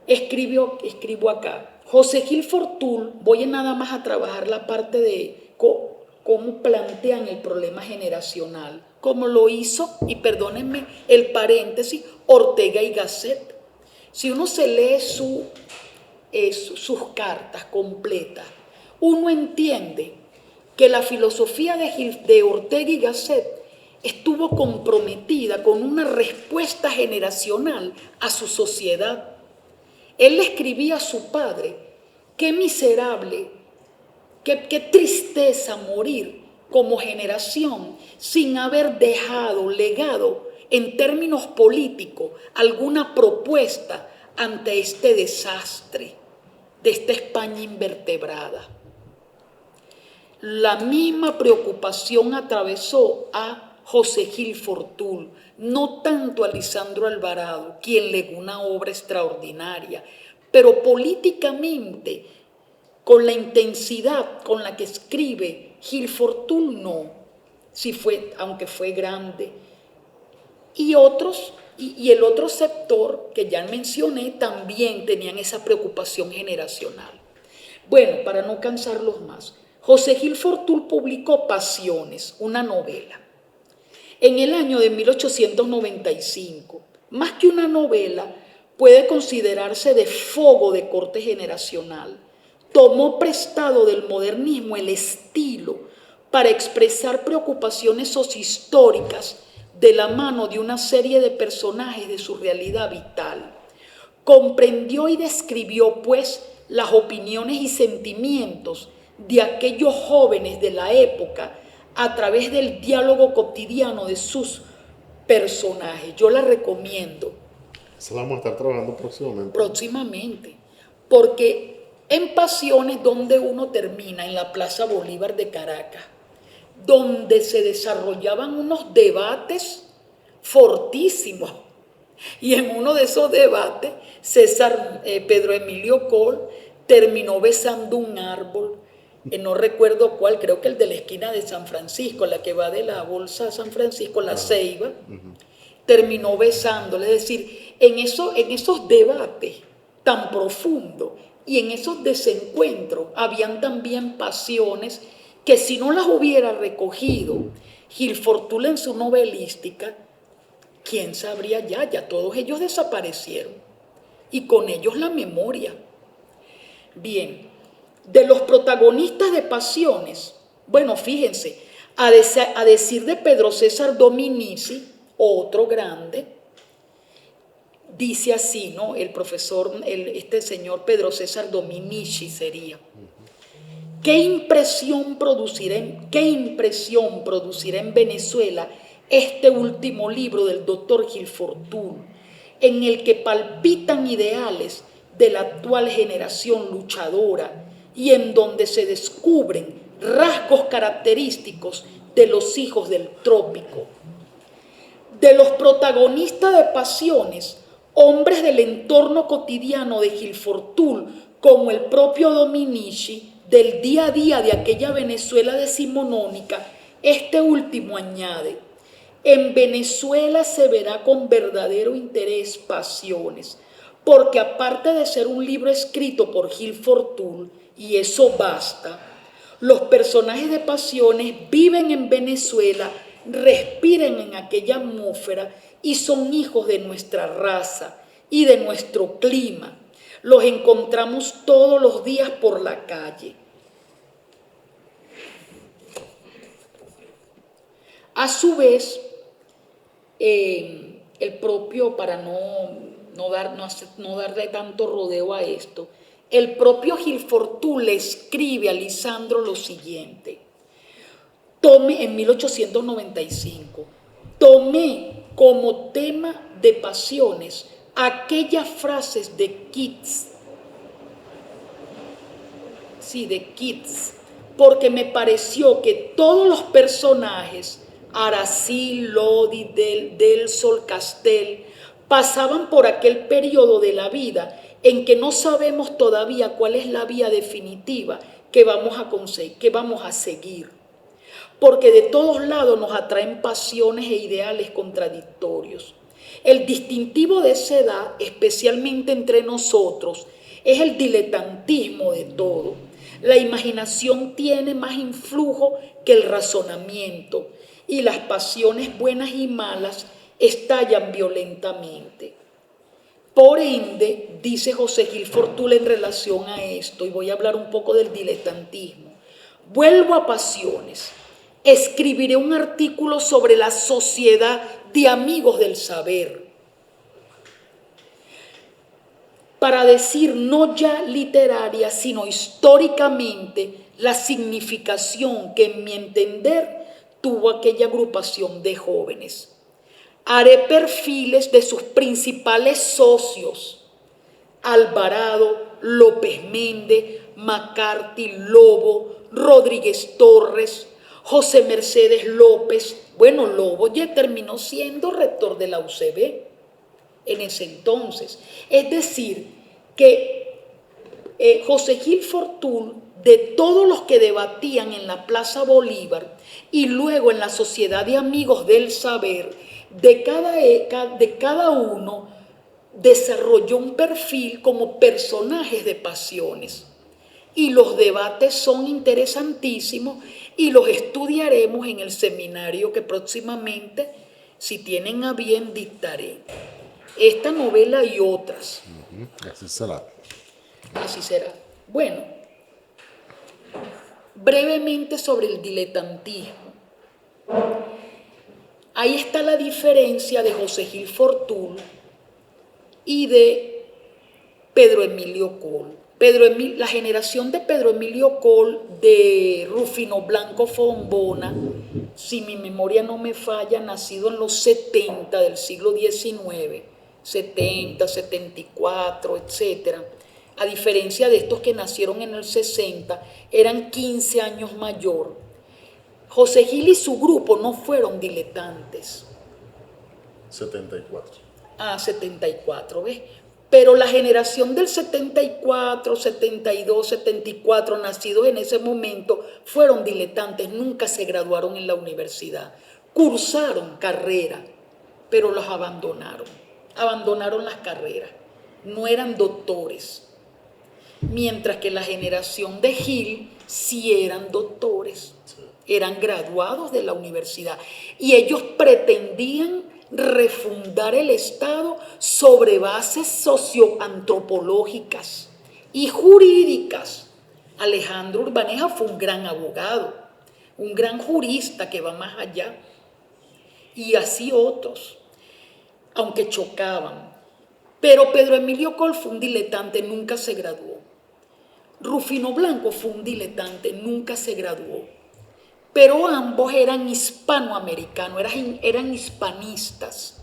Escribo acá. José Gil Fortul, voy nada más a trabajar la parte de cómo plantean el problema generacional, como lo hizo, y perdónenme el paréntesis, Ortega y Gasset. Si uno se lee sus cartas completas, uno entiende que la filosofía de Ortega y Gasset estuvo comprometida con una respuesta generacional a su sociedad. Él le escribía a su padre: qué miserable, qué tristeza morir como generación sin haber dejado legado en términos políticos alguna propuesta ante este desastre de esta España invertebrada. La misma preocupación atravesó a José Gil Fortul, no tanto a Lisandro Alvarado, quien legó una obra extraordinaria, pero políticamente, con la intensidad con la que escribe Gil Fortul, no, aunque fue grande. Y el otro sector que ya mencioné también tenían esa preocupación generacional. Bueno, para no cansarlos más, José Gil Fortul publicó Pasiones, una novela, en el año de 1895. Más que una novela, puede considerarse de fogo de corte generacional. Tomó prestado del modernismo el estilo para expresar preocupaciones sociohistóricas de la mano de una serie de personajes de su realidad vital. Comprendió y describió, pues, las opiniones y sentimientos de aquellos jóvenes de la época a través del diálogo cotidiano de sus personajes. Yo la recomiendo. Eso vamos a estar trabajando próximamente. Próximamente, porque en Pasiones, donde uno termina en la Plaza Bolívar de Caracas, donde se desarrollaban unos debates fortísimos, y en uno de esos debates Pedro Emilio Col terminó besando un árbol, no recuerdo cuál, creo que el de la esquina de San Francisco, la que va de la Bolsa de San Francisco, la Ceiba, terminó besándole. Es decir, en esos debates tan profundos y en esos desencuentros habían también pasiones que, si no las hubiera recogido Gil Fortul en su novelística, ¿quién sabría ya? Ya todos ellos desaparecieron, y con ellos la memoria. Bien, de los protagonistas de Pasiones, bueno, fíjense, a decir de Pedro César Dominici, otro grande, dice así, ¿no? El profesor, este señor Pedro César Dominici sería. ¿Qué impresión producirá en Venezuela este último libro del doctor Gil Fortul, en el que palpitan ideales de la actual generación luchadora y en donde se descubren rasgos característicos de los hijos del trópico? De los protagonistas de Pasiones, hombres del entorno cotidiano de Gil Fortul, como el propio Dominici, del día a día de aquella Venezuela decimonónica, este último añade: en Venezuela se verá con verdadero interés Pasiones, porque aparte de ser un libro escrito por Gil Fortul, y eso basta, los personajes de Pasiones viven en Venezuela, respiran en aquella atmósfera y son hijos de nuestra raza y de nuestro clima. Los encontramos todos los días por la calle. A su vez, el propio, para no darle tanto rodeo a esto, el propio Gil Fortún le escribe a Lisandro lo siguiente: tome en 1895, tomé como tema de pasiones aquellas frases de Keats, porque me pareció que todos los personajes, Aracil, Lodi, del Sol, Castel, pasaban por aquel periodo de la vida en que no sabemos todavía cuál es la vía definitiva que vamos a conseguir, que vamos a seguir. Porque de todos lados nos atraen pasiones e ideales contradictorios. El distintivo de esa edad, especialmente entre nosotros, es el diletantismo de todo. La imaginación tiene más influjo que el razonamiento y las pasiones buenas y malas estallan violentamente. Por ende, dice José Gil Fortún en relación a esto, y voy a hablar un poco del diletantismo, vuelvo a pasiones. Escribiré un artículo sobre la sociedad de amigos del saber, para decir no ya literaria, sino históricamente la significación que en mi entender tuvo aquella agrupación de jóvenes. Haré perfiles de sus principales socios: Alvarado, López Méndez, McCarthy, Lobo, Rodríguez Torres, José Mercedes López. Bueno, Lobo ya terminó siendo rector de la UCB en ese entonces. Es decir, que José Gil Fortún, de todos los que debatían en la Plaza Bolívar y luego en la Sociedad de Amigos del Saber, de cada uno desarrolló un perfil como personajes de pasiones. Y los debates son interesantísimos y los estudiaremos en el seminario que próximamente, si tienen a bien, dictaré. Esta novela y otras. Así será. Así será. Bueno, brevemente sobre el diletantismo. Ahí está la diferencia de José Gil Fortún y de Pedro Emilio Coll. La generación de Pedro Emilio Coll, de Rufino Blanco Fombona, si mi memoria no me falla, nacido en los 70 del siglo XIX, 70, 74, etc. A diferencia de estos que nacieron en el 60, eran 15 años mayor. José Gil y su grupo no fueron diletantes. 74. 74, ¿ves? Pero la generación del 74, 72, 74, nacidos en ese momento, fueron diletantes, nunca se graduaron en la universidad. Cursaron carrera, pero los abandonaron. Abandonaron las carreras, no eran doctores. Mientras que la generación de Gil sí eran doctores, eran graduados de la universidad. Y ellos pretendían refundar el Estado sobre bases socioantropológicas y jurídicas. Alejandro Urbaneja fue un gran abogado, un gran jurista que va más allá, y así otros, aunque chocaban. Pero Pedro Emilio Coll fue un diletante, nunca se graduó. Rufino Blanco fue un diletante, nunca se graduó. Pero ambos eran hispanoamericanos, eran hispanistas.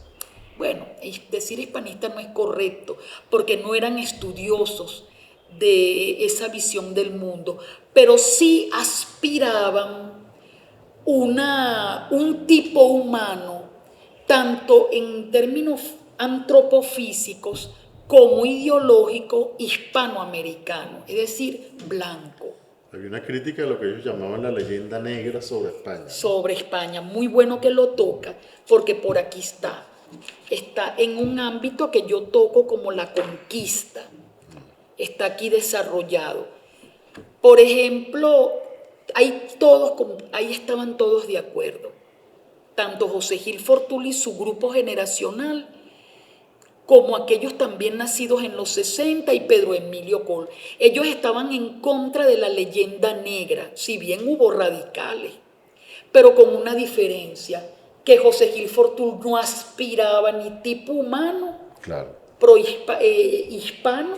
Bueno, decir hispanista no es correcto, porque no eran estudiosos de esa visión del mundo, pero sí aspiraban un tipo humano, tanto en términos antropofísicos como ideológico, hispanoamericano, es decir, blanco. Había una crítica a lo que ellos llamaban la leyenda negra sobre España. Sobre España, muy bueno que lo toca, porque por aquí está en un ámbito que yo toco como la conquista, está aquí desarrollado. Por ejemplo, ahí estaban todos de acuerdo, tanto José Gil Fortún y su grupo generacional, como aquellos también nacidos en los 60 y Pedro Emilio Coll. Ellos estaban en contra de la leyenda negra, si bien hubo radicales, pero con una diferencia, que José Gil Fortul no aspiraba ni tipo humano, Claro. hispano,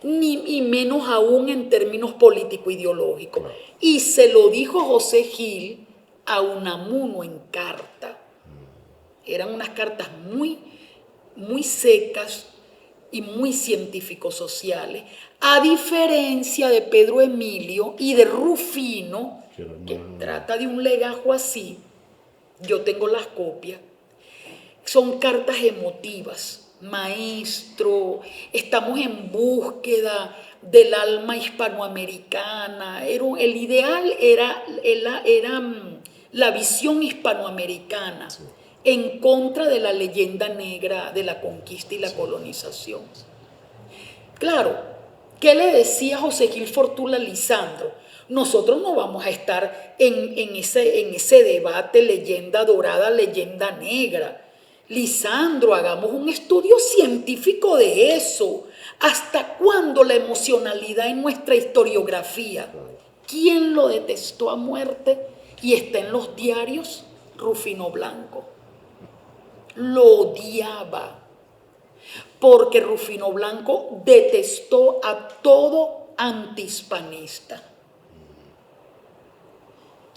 ni y menos aún en términos político-ideológicos. Claro. Y se lo dijo José Gil a Unamuno en carta. Eran unas cartas muy secas y muy científico-sociales, a diferencia de Pedro Emilio y de Rufino, que trata de un legajo así. Yo tengo las copias. Son cartas emotivas. Maestro, estamos en búsqueda del alma hispanoamericana. El ideal era la visión hispanoamericana, sí, en contra de la leyenda negra de la conquista y la, sí, colonización. Claro, ¿qué le decía José Gil Fortul a Lisandro? Nosotros no vamos a estar en ese debate leyenda dorada, leyenda negra. Lisandro, hagamos un estudio científico de eso. ¿Hasta cuándo la emocionalidad en nuestra historiografía? ¿Quién lo detestó a muerte y está en los diarios? Rufino Blanco. Lo odiaba, porque Rufino Blanco detestó a todo antihispanista.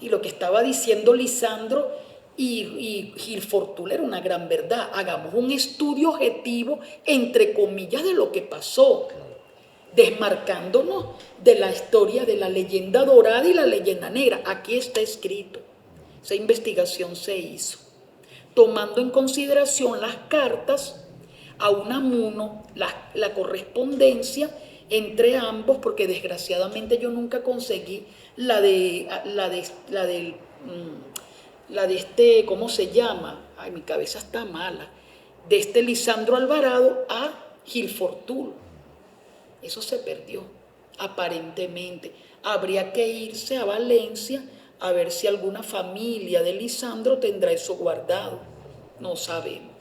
Y lo que estaba diciendo Lisandro y Gil Fortul era una gran verdad. Hagamos un estudio objetivo, entre comillas, de lo que pasó, desmarcándonos de la historia de la leyenda dorada y la leyenda negra. Aquí está escrito. Esa investigación se hizo, tomando en consideración las cartas a Unamuno, la correspondencia entre ambos, porque desgraciadamente yo nunca conseguí la de este, ¿cómo se llama? Ay, mi cabeza está mala. De este Lisandro Alvarado a Gil Fortul. Eso se perdió, aparentemente. Habría que irse a Valencia a ver si alguna familia de Lisandro tendrá eso guardado. No sabemos.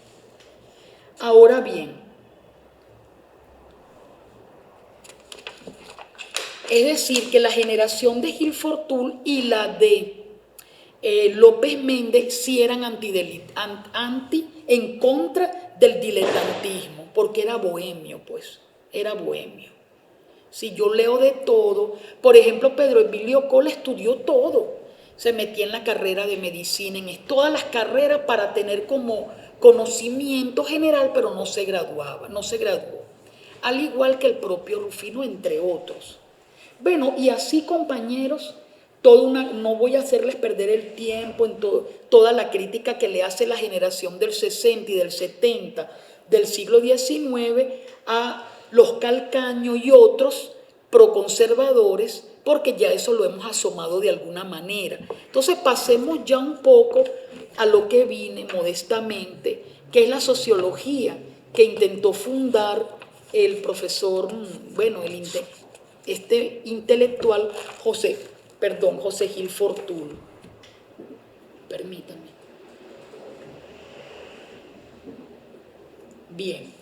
Ahora bien, es decir, que la generación de Gil Fortul y la de López Méndez sí eran en contra del diletantismo, porque era bohemio, pues, era bohemio. Si yo leo de todo, por ejemplo, Pedro Emilio Coll estudió todo, se metía en la carrera de medicina, en todas las carreras para tener como conocimiento general, pero no se graduó, al igual que el propio Rufino, entre otros. Bueno, y así, compañeros, no voy a hacerles perder el tiempo en toda la crítica que le hace la generación del 60 y del 70 del siglo XIX a los Calcaño y otros proconservadores, porque ya eso lo hemos asomado de alguna manera. Entonces pasemos ya un poco a lo que vine modestamente, que es la sociología que intentó fundar el profesor, bueno, este intelectual José Gil Fortul. Permítame. Bien,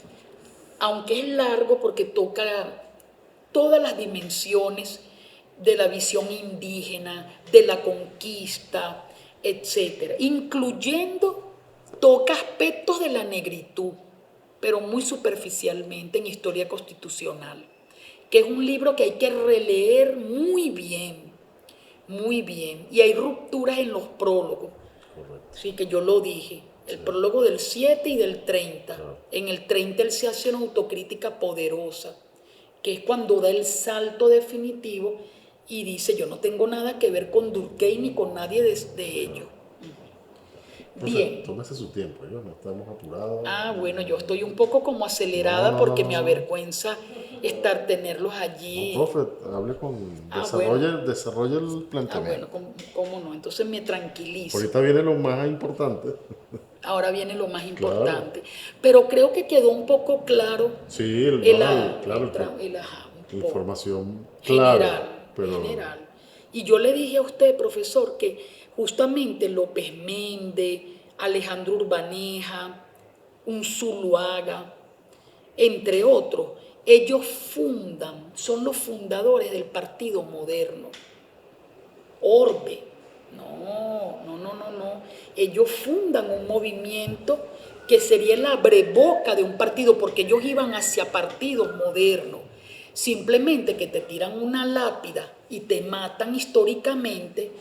aunque es largo porque toca todas las dimensiones de la visión indígena, de la conquista, etcétera, incluyendo, toca aspectos de la negritud, pero muy superficialmente en Historia Constitucional, que es un libro que hay que releer muy bien, y hay rupturas en los prólogos. Correcto. Sí, que yo lo dije, el prólogo del 7 y del 30. Claro. En el 30 él se hace una autocrítica poderosa, que es cuando da el salto definitivo y dice: yo no tengo nada que ver con Durkheim ni con nadie de ellos. Bien. Tómese su tiempo, ¿no? No estamos apurados. Bueno, yo estoy un poco como acelerada porque me avergüenza tenerlos allí. No, profe, hable desarrolle el planteamiento. Bueno, ¿cómo no? Entonces me tranquilizo. Ahorita viene lo más importante. Ahora viene lo más importante. Claro. Pero creo que quedó un poco claro. Sí, información clara. General. Y yo le dije a usted, profesor, que justamente López Méndez, Alejandro Urbaneja, Unzuluaga, entre otros, ellos son los fundadores del Partido Moderno. Orbe, No, no, no, no, no. Ellos fundan un movimiento que sería el abreboca de un partido, porque ellos iban hacia partidos modernos. Simplemente que te tiran una lápida y te matan históricamente,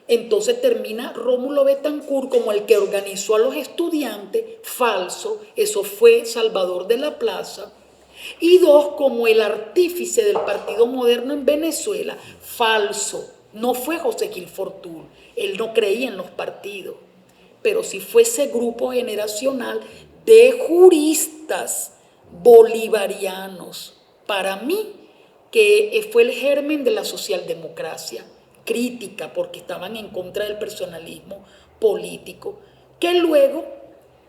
entonces termina Rómulo Betancourt como el que organizó a los estudiantes, falso, eso fue Salvador de la Plaza. Y dos, como el artífice del Partido Moderno en Venezuela, falso. No fue José Gil Fortún, él no creía en los partidos, pero sí fue ese grupo generacional de juristas bolivarianos, para mí, que fue el germen de la socialdemocracia, crítica porque estaban en contra del personalismo político, que luego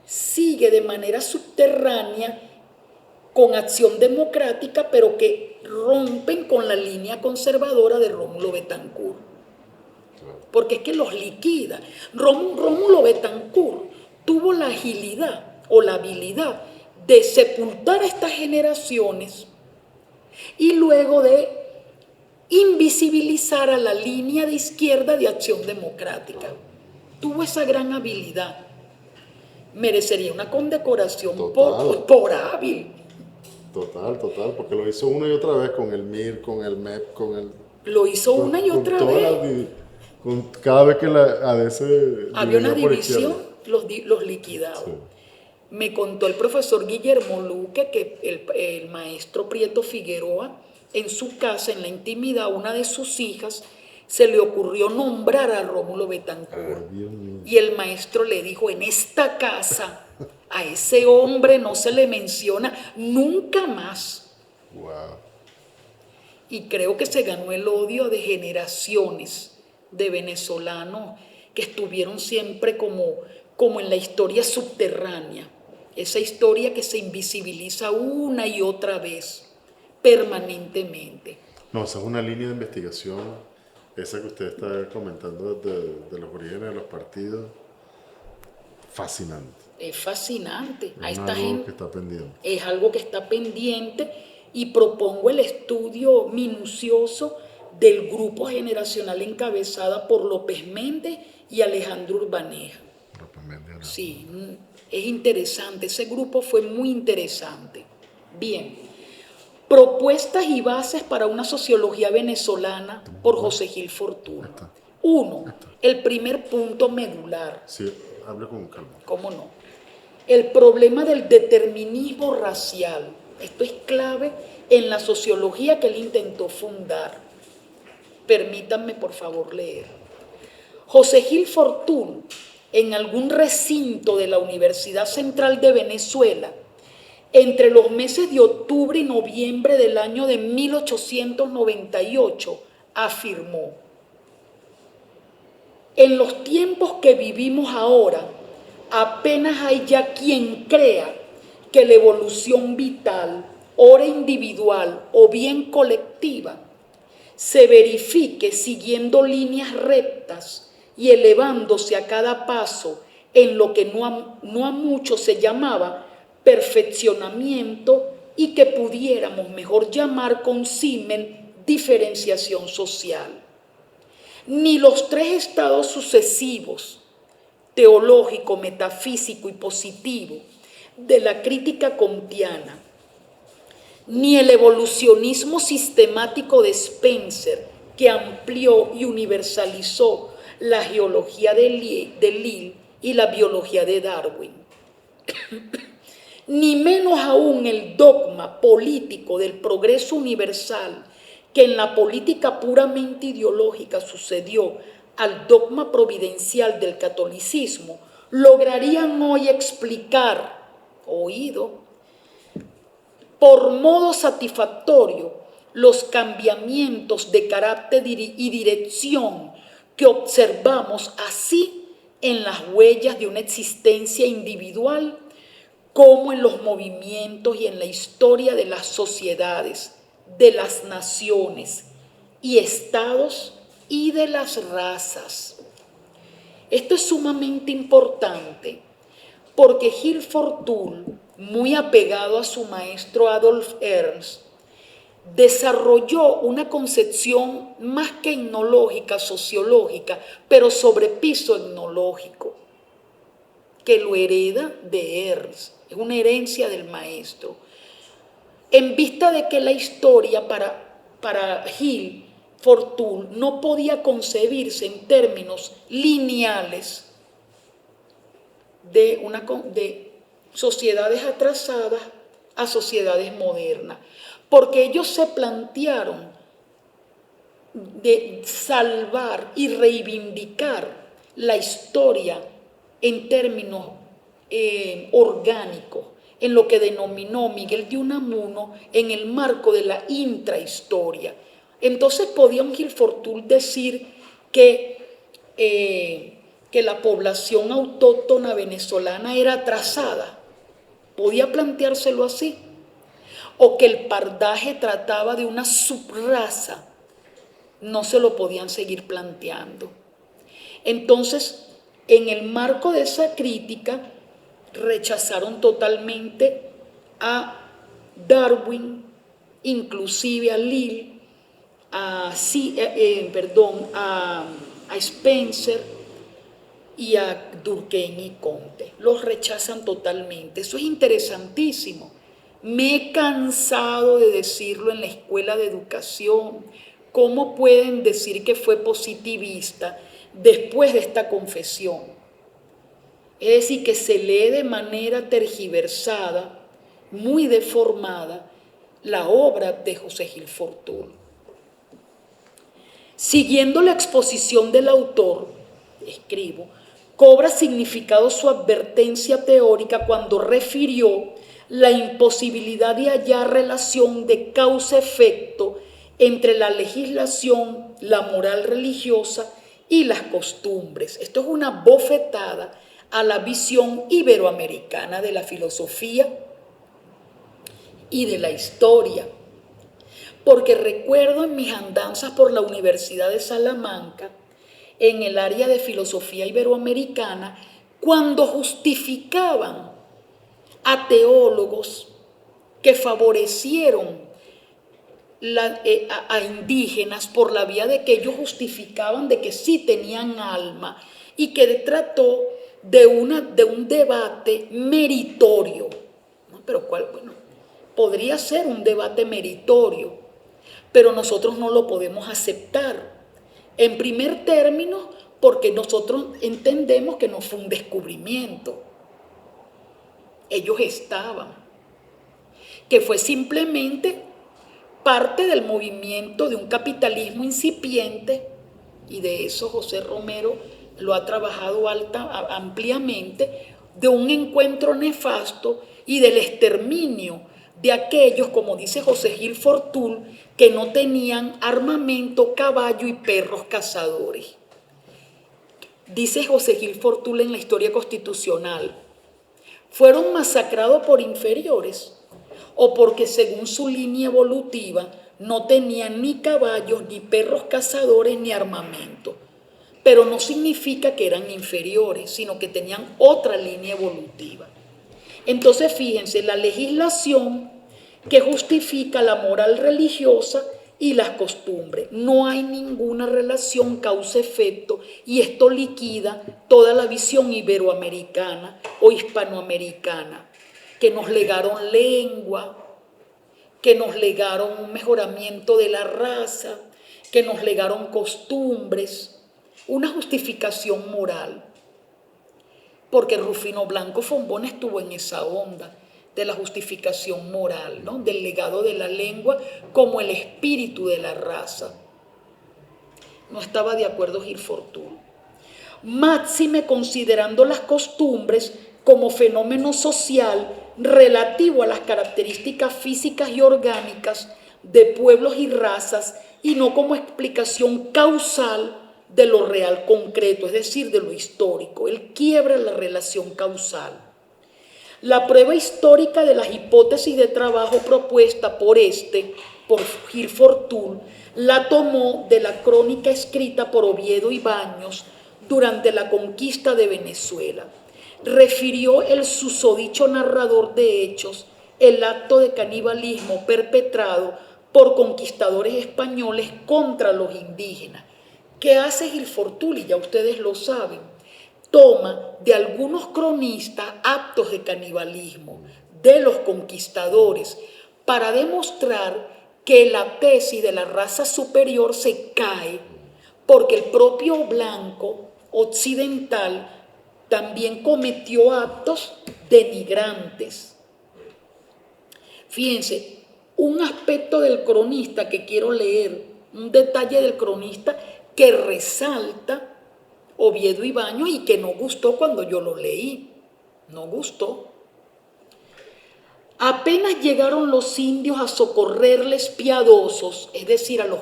sigue de manera subterránea con Acción Democrática, pero que rompen con la línea conservadora de Rómulo Betancourt. Porque es que los liquida. Rómulo Betancourt tuvo la agilidad o la habilidad de sepultar a estas generaciones y luego de invisibilizar a la línea de izquierda de Acción Democrática. Tuvo esa gran habilidad. Merecería una condecoración por hábil. Total, porque lo hizo una y otra vez con el MIR, con el MEP, con el... Lo hizo una y otra vez. Cada vez que la ADC había una división, los liquidados. Sí. Me contó el profesor Guillermo Luque que el maestro Prieto Figueroa, en su casa, en la intimidad, una de sus hijas, se le ocurrió nombrar a Rómulo Betancourt. Y el maestro le dijo, en esta casa a ese hombre no se le menciona nunca más. Wow. Y creo que se ganó el odio de generaciones de venezolanos que estuvieron siempre como en la historia subterránea, esa historia que se invisibiliza una y otra vez, permanentemente. No, esa es una línea de investigación, esa que usted está comentando de los orígenes de los partidos, fascinante. Es fascinante. Es algo que está pendiente. Es algo que está pendiente y propongo el estudio minucioso del grupo generacional encabezada por López Méndez y Alejandro Urbaneja. Sí, es interesante, ese grupo fue muy interesante. Bien, propuestas y bases para una sociología venezolana por José Gil Fortún. 1. El primer punto medular. Sí, hable con calma. ¿Cómo no? El problema del determinismo racial. Esto es clave en la sociología que él intentó fundar. Permítanme, por favor, leer. José Gil Fortún, en algún recinto de la Universidad Central de Venezuela, entre los meses de octubre y noviembre del año de 1898, afirmó: en los tiempos que vivimos ahora, apenas hay ya quien crea que la evolución vital, ora individual o bien colectiva, se verifique siguiendo líneas rectas y elevándose a cada paso en lo que no a mucho se llamaba perfeccionamiento y que pudiéramos mejor llamar con símil diferenciación social. Ni los tres estados sucesivos, teológico, metafísico y positivo, de la crítica kantiana, ni el evolucionismo sistemático de Spencer, que amplió y universalizó la geología de Lillo y la biología de Darwin, ni menos aún el dogma político del progreso universal que en la política puramente ideológica sucedió al dogma providencial del catolicismo, lograrían hoy explicar, oído, por modo satisfactorio los cambiamientos de carácter y dirección que observamos así en las huellas de una existencia individual como en los movimientos y en la historia de las sociedades, de las naciones y estados y de las razas. Esto es sumamente importante porque Gil Fortún, muy apegado a su maestro Adolf Ernst, desarrolló una concepción más que etnológica, sociológica, pero sobre piso etnológico, que lo hereda de Ernst, es una herencia del maestro. En vista de que la historia para Gil Fortul no podía concebirse en términos lineales de sociedades atrasadas a sociedades modernas, porque ellos se plantearon de salvar y reivindicar la historia en términos orgánicos, en lo que denominó Miguel de Unamuno en el marco de la intrahistoria. Entonces podía un Gil Fortul decir que la población autóctona venezolana era atrasada, podía planteárselo así, o que el pardaje trataba de una subraza, no se lo podían seguir planteando. Entonces, en el marco de esa crítica, rechazaron totalmente a Darwin, inclusive a Lill, a Spencer y a Durkheim y Comte. Los rechazan totalmente. Eso es interesantísimo. Me he cansado de decirlo en la escuela de educación. ¿Cómo pueden decir que fue positivista después de esta confesión? Es decir, que se lee de manera tergiversada, muy deformada, la obra de José Gil Fortul. Siguiendo la exposición del autor, escribo, cobra significado su advertencia teórica cuando refirió la imposibilidad de hallar relación de causa-efecto entre la legislación, la moral religiosa y las costumbres. Esto es una bofetada a la visión iberoamericana de la filosofía y de la historia. Porque recuerdo en mis andanzas por la Universidad de Salamanca, en el área de filosofía iberoamericana, cuando justificaban a teólogos que favorecieron a indígenas por la vía de que ellos justificaban de que sí tenían alma y que trató de un debate meritorio, ¿no? Pero bueno, podría ser un debate meritorio, pero nosotros no lo podemos aceptar. En primer término, porque nosotros entendemos que no fue un descubrimiento. Ellos estaban, que fue simplemente parte del movimiento de un capitalismo incipiente, y de eso José Romero lo ha trabajado ampliamente, de un encuentro nefasto y del exterminio de aquellos, como dice José Gil Fortul, que no tenían armamento, caballo y perros cazadores. Dice José Gil Fortul en la Historia Constitucional, fueron masacrados por inferiores o porque según su línea evolutiva no tenían ni caballos, ni perros cazadores, ni armamento. Pero no significa que eran inferiores, sino que tenían otra línea evolutiva. Entonces, fíjense, la legislación que justifica la moral religiosa y las costumbres. No hay ninguna relación causa-efecto y esto liquida toda la visión iberoamericana o hispanoamericana, que nos legaron lengua, que nos legaron un mejoramiento de la raza, que nos legaron costumbres, una justificación moral. Porque Rufino Blanco Fombón estuvo en esa onda de la justificación moral, ¿no? Del legado de la lengua como el espíritu de la raza. No estaba de acuerdo Gil Fortul. Máxime considerando las costumbres como fenómeno social relativo a las características físicas y orgánicas de pueblos y razas y no como explicación causal de lo real concreto, es decir, de lo histórico. Él quiebra la relación causal. La prueba histórica de las hipótesis de trabajo propuesta por Gil Fortul, la tomó de la crónica escrita por Oviedo y Baños durante la conquista de Venezuela. Refirió el susodicho narrador de hechos el acto de canibalismo perpetrado por conquistadores españoles contra los indígenas. ¿Qué hace Gil Fortuny? Ya ustedes lo saben. Toma de algunos cronistas actos de canibalismo de los conquistadores para demostrar que la tesis de la raza superior se cae porque el propio blanco occidental también cometió actos denigrantes. Fíjense, un aspecto del cronista que quiero leer, un detalle del cronista que resalta Oviedo Ibañez y que no gustó cuando yo lo leí, no gustó. Apenas llegaron los indios a socorrerles piadosos, es decir, a los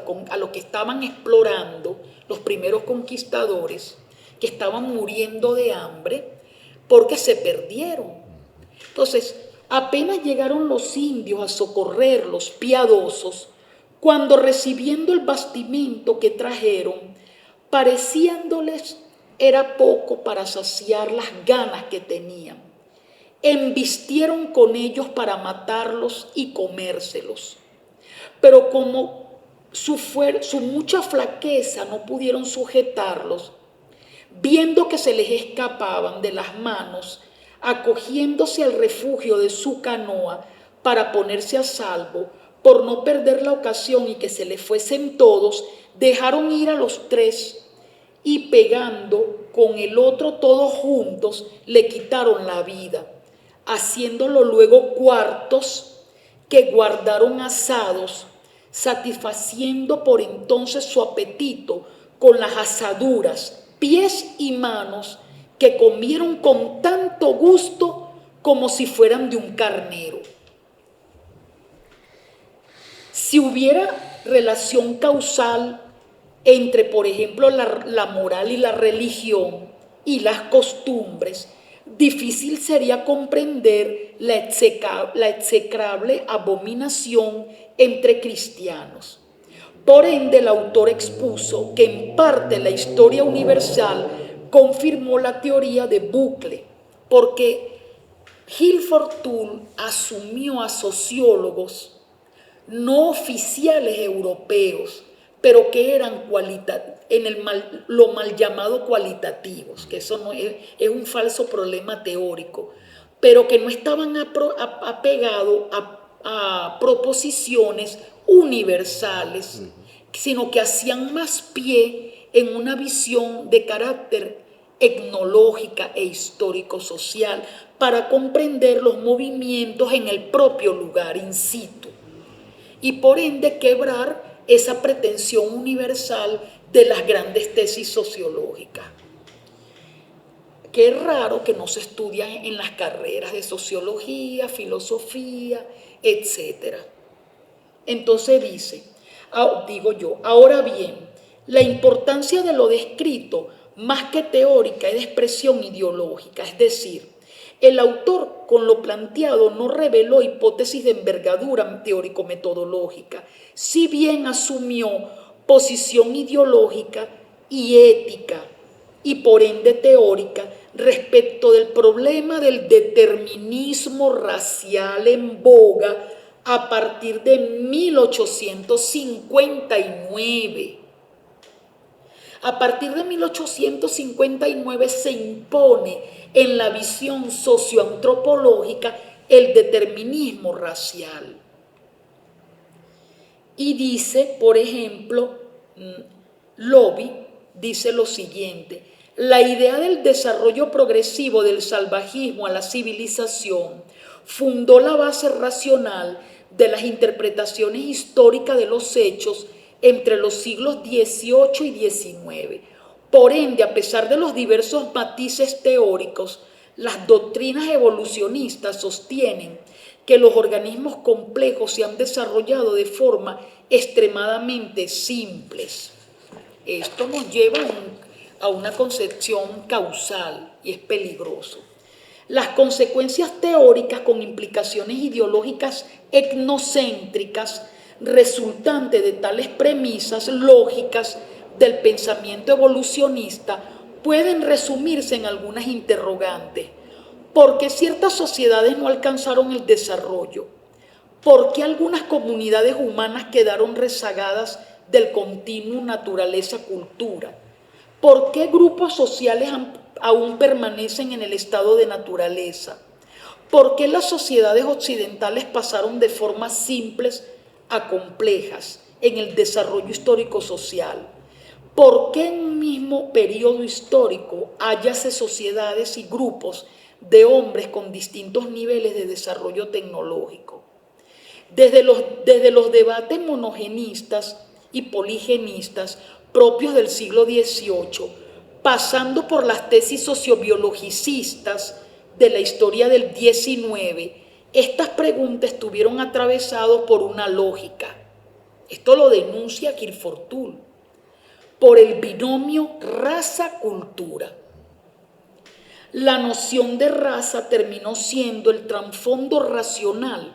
que estaban explorando, los primeros conquistadores, que estaban muriendo de hambre porque se perdieron. Entonces, apenas llegaron los indios a socorrerlos piadosos, cuando recibiendo el bastimento que trajeron, pareciéndoles era poco para saciar las ganas que tenían. Embistieron con ellos para matarlos y comérselos. Pero como su mucha flaqueza no pudieron sujetarlos, viendo que se les escapaban de las manos, acogiéndose al refugio de su canoa para ponerse a salvo, por no perder la ocasión y que se les fuesen todos, dejaron ir a los tres y pegando con el otro todos juntos, le quitaron la vida, haciéndolo luego cuartos que guardaron asados, satisfaciendo por entonces su apetito con las asaduras, pies y manos, que comieron con tanto gusto como si fueran de un carnero. Si hubiera relación causal entre, por ejemplo, la moral y la religión y las costumbres, difícil sería comprender la execrable abominación entre cristianos. Por ende, el autor expuso que en parte la historia universal confirmó la teoría de bucle, porque Gil Fortuny asumió a sociólogos no oficiales europeos, pero que eran lo mal llamado cualitativos, que eso no es un falso problema teórico, pero que no estaban apegados a proposiciones universales, sino que hacían más pie en una visión de carácter etnológica e histórico-social para comprender los movimientos en el propio lugar in situ y por ende quebrar esa pretensión universal de las grandes tesis sociológicas. Qué raro que no se estudian en las carreras de sociología, filosofía, etc. Entonces dice, digo yo, ahora bien, la importancia de lo descrito, más que teórica, es de expresión ideológica, es decir, el autor con lo planteado no reveló hipótesis de envergadura teórico-metodológica, si bien asumió posición ideológica y ética, y por ende teórica, respecto del problema del determinismo racial en boga a partir de 1859. A partir de 1859 se impone en la visión socioantropológica el determinismo racial. Y dice, por ejemplo, Lobby dice lo siguiente: la idea del desarrollo progresivo del salvajismo a la civilización fundó la base racional de las interpretaciones históricas de los hechos entre los siglos XVIII y XIX. Por ende, a pesar de los diversos matices teóricos, las doctrinas evolucionistas sostienen que los organismos complejos se han desarrollado de forma extremadamente simples. Esto nos lleva a una concepción causal y es peligroso. Las consecuencias teóricas con implicaciones ideológicas etnocéntricas resultantes de tales premisas lógicas del pensamiento evolucionista pueden resumirse en algunas interrogantes. ¿Por qué ciertas sociedades no alcanzaron el desarrollo? ¿Por qué algunas comunidades humanas quedaron rezagadas del continuo naturaleza-cultura? ¿Por qué grupos sociales aún permanecen en el estado de naturaleza? ¿Por qué las sociedades occidentales pasaron de formas simples a complejas en el desarrollo histórico-social? ¿Por qué en un mismo periodo histórico hállase sociedades y grupos de hombres con distintos niveles de desarrollo tecnológico? Desde los debates monogenistas y poligenistas propios del siglo XVIII, pasando por las tesis sociobiologicistas de la historia del XIX, estas preguntas estuvieron atravesadas por una lógica. Esto lo denuncia Kirchhoff, por el binomio raza-cultura. La noción de raza terminó siendo el trasfondo racional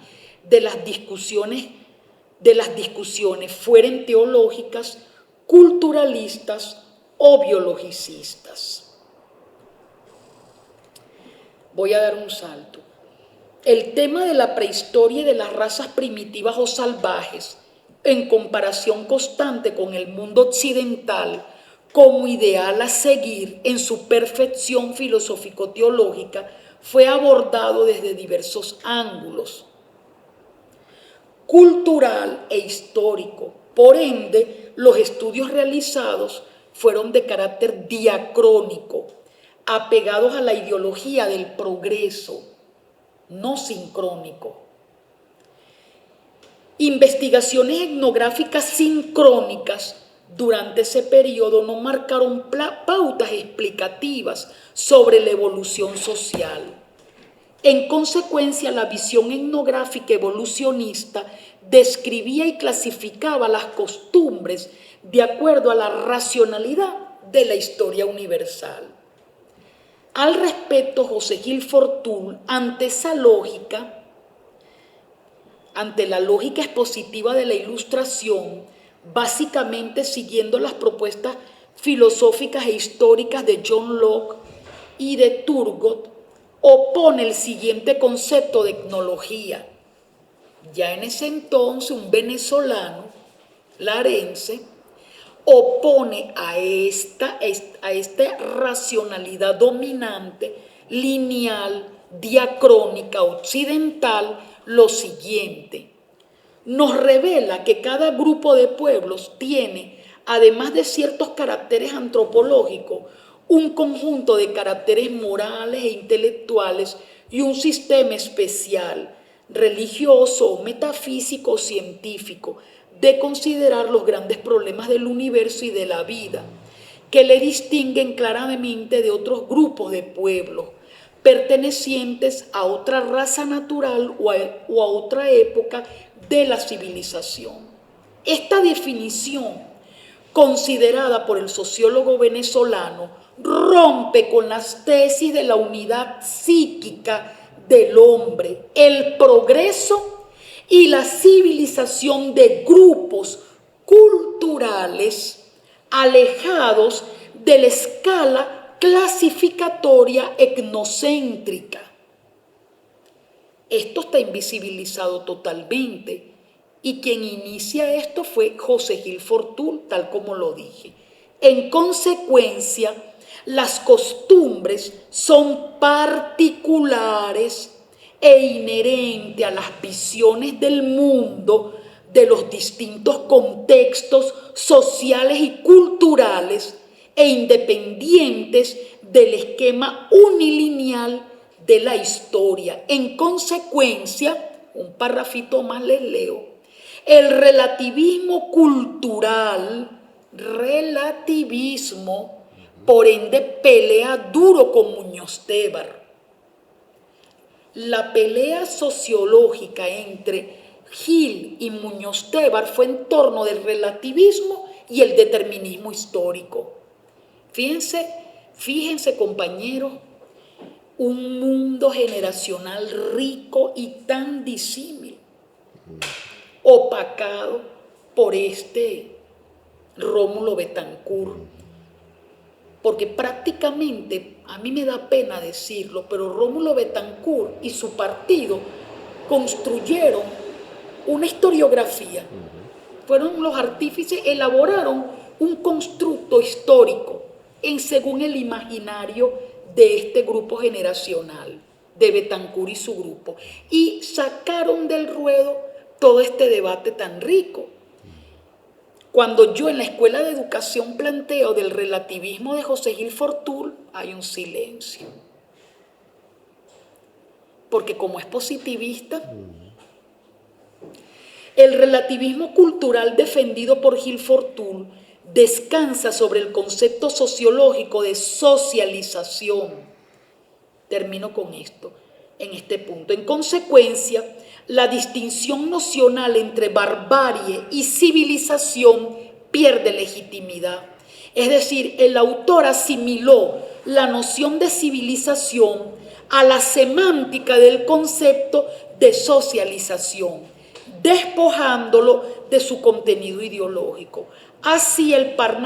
de las discusiones, fueren teológicas, culturalistas o biologicistas. Voy a dar un salto. El tema de la prehistoria y de las razas primitivas o salvajes, en comparación constante con el mundo occidental, como ideal a seguir en su perfección filosófico-teológica, fue abordado desde diversos ángulos, cultural e histórico. Por ende, los estudios realizados fueron de carácter diacrónico, apegados a la ideología del progreso, no sincrónico. Investigaciones etnográficas sincrónicas durante ese periodo no marcaron pautas explicativas sobre la evolución social. En consecuencia, la visión etnográfica evolucionista describía y clasificaba las costumbres de acuerdo a la racionalidad de la historia universal. Al respecto, José Gil Fortuny, ante la lógica expositiva de la Ilustración, básicamente siguiendo las propuestas filosóficas e históricas de John Locke y de Turgot, opone el siguiente concepto de etnología. Ya en ese entonces un venezolano, Larense, opone a esta racionalidad dominante, lineal, diacrónica, occidental, lo siguiente. Nos revela que cada grupo de pueblos tiene, además de ciertos caracteres antropológicos, un conjunto de caracteres morales e intelectuales y un sistema especial, religioso, metafísico o científico, de considerar los grandes problemas del universo y de la vida, que le distinguen claramente de otros grupos de pueblos, pertenecientes a otra raza natural o a otra época de la civilización. Esta definición, considerada por el sociólogo venezolano, rompe con las tesis de la unidad psíquica del hombre, el progreso y la civilización de grupos culturales alejados de la escala clasificatoria etnocéntrica. Esto está invisibilizado totalmente y quien inicia esto fue José Gil Fortuny, tal como lo dije. En consecuencia, las costumbres son particulares e inherentes a las visiones del mundo de los distintos contextos sociales y culturales e independientes del esquema unilineal de la historia. En consecuencia, un parrafito más les leo, el relativismo cultural, por ende pelea duro con Muñoz Tebar. La pelea sociológica entre Gil y Muñoz Tebar fue en torno del relativismo y el determinismo histórico. Fíjense compañeros, un mundo generacional rico y tan disímil, opacado por Rómulo Betancourt, porque prácticamente, a mí me da pena decirlo, pero Rómulo Betancourt y su partido construyeron una historiografía. Fueron los artífices, elaboraron un constructo histórico según el imaginario de este grupo generacional, de Betancur y su grupo, y sacaron del ruedo todo este debate tan rico. Cuando yo en la Escuela de Educación planteo del relativismo de José Gil Fortul, hay un silencio. Porque como es positivista, el relativismo cultural defendido por Gil Fortul descansa sobre el concepto sociológico de socialización. Termino con esto, en este punto. En consecuencia, la distinción nocional entre barbarie y civilización pierde legitimidad. Es decir, el autor asimiló la noción de civilización a la semántica del concepto de socialización, despojándolo de su contenido ideológico. Así el par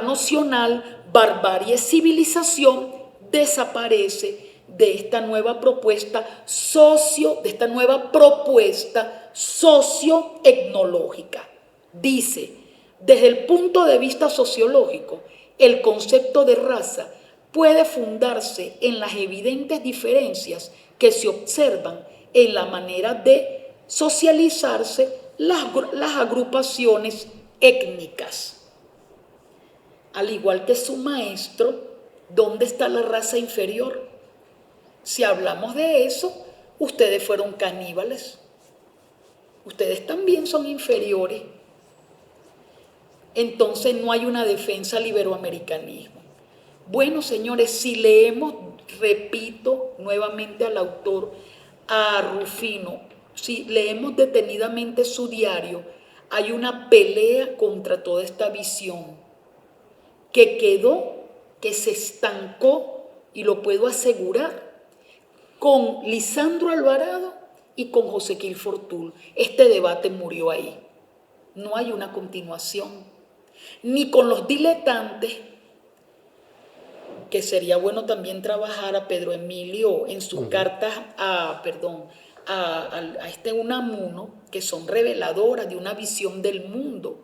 nocional barbarie-civilización desaparece de esta nueva propuesta socioetnológica. Dice, desde el punto de vista sociológico, el concepto de raza puede fundarse en las evidentes diferencias que se observan en la manera de socializarse las agrupaciones étnicas. Al igual que su maestro, ¿dónde está la raza inferior? Si hablamos de eso, ustedes fueron caníbales. Ustedes también son inferiores. Entonces no hay una defensa al iberoamericanismo. Bueno, señores, si leemos, repito nuevamente al autor, a Rufino, si leemos detenidamente su diario, hay una pelea contra toda esta visión que quedó, que se estancó, y lo puedo asegurar, con Lisandro Alvarado y con José Gil Fortul. Este debate murió ahí. No hay una continuación. Ni con los diletantes, que sería bueno también trabajar a Pedro Emilio en sus cartas a este Unamuno, que son reveladoras de una visión del mundo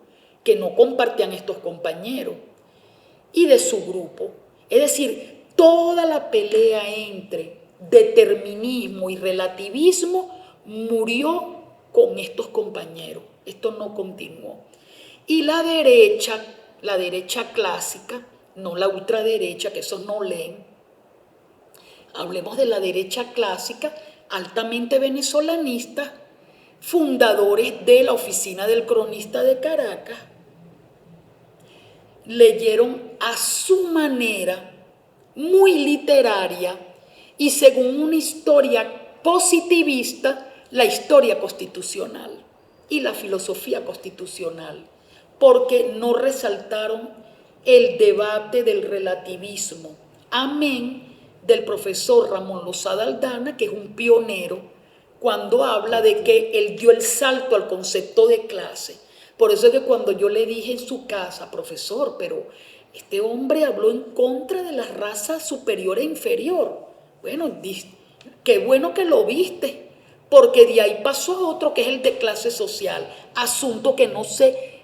que no compartían estos compañeros, y de su grupo. Es decir, toda la pelea entre determinismo y relativismo murió con estos compañeros. Esto no continuó. Y la derecha clásica, no la ultraderecha, que esos no leen. Hablemos de la derecha clásica, altamente venezolanista, fundadores de la Oficina del Cronista de Caracas, leyeron a su manera, muy literaria y según una historia positivista, la historia constitucional y la filosofía constitucional, porque no resaltaron el debate del relativismo, amén del profesor Ramón Lozada Aldana, que es un pionero, cuando habla de que él dio el salto al concepto de clase. Por eso es que cuando yo le dije en su casa, profesor, pero este hombre habló en contra de la raza superior e inferior. Bueno, qué bueno que lo viste, porque de ahí pasó a otro que es el de clase social, asunto que no se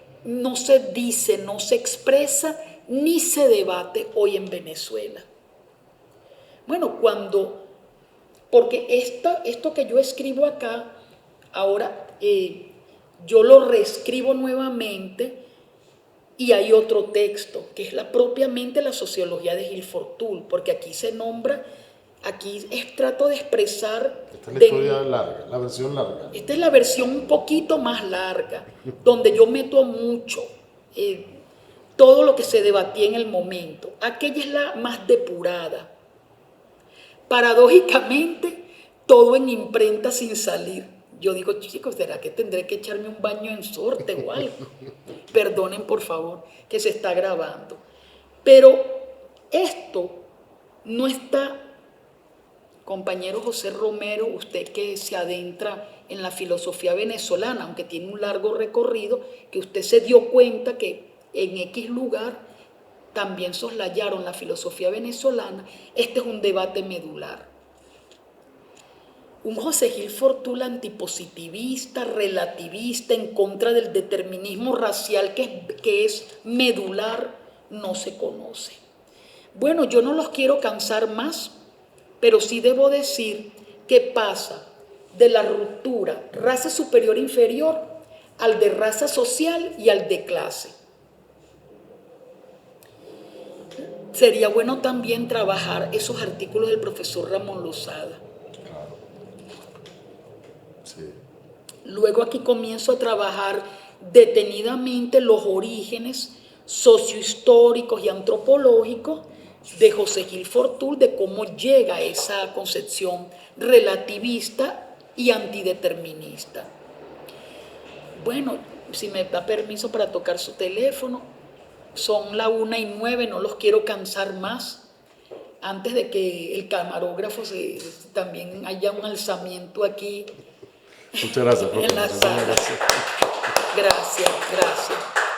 dice, no se expresa, ni se debate hoy en Venezuela. Bueno, porque esto que yo escribo acá, ahora yo lo reescribo nuevamente y hay otro texto, que es propiamente la sociología de Gil Fortul, porque aquí se nombra, trato de expresar... Esta es la historia larga, la versión larga. Esta es la versión un poquito más larga, donde yo meto mucho todo lo que se debatía en el momento. Aquella es la más depurada. Paradójicamente, todo en imprenta sin salir. Yo digo, chicos, ¿será que tendré que echarme un baño en sorte o algo? Perdonen, por favor, que se está grabando. Pero esto no está, compañero José Romero, usted que se adentra en la filosofía venezolana, aunque tiene un largo recorrido, que usted se dio cuenta que en X lugar también soslayaron la filosofía venezolana. Este es un debate medular. un José Gil Fortul antipositivista, relativista, en contra del determinismo racial que es medular, no se conoce. Bueno, yo no los quiero cansar más, pero sí debo decir que pasa de la ruptura raza superior-inferior al de raza social y al de clase. Sería bueno también trabajar esos artículos del profesor Ramón Lozada. Sí. Luego aquí comienzo a trabajar detenidamente los orígenes sociohistóricos y antropológicos de José Gil Fortul, de cómo llega a esa concepción relativista y antideterminista. Bueno, si me da permiso para tocar su teléfono, son las 1:09, no los quiero cansar más. Antes de que el camarógrafo también haya un alzamiento aquí. Muchas gracias, En la profesor. sala. Gracias, gracias.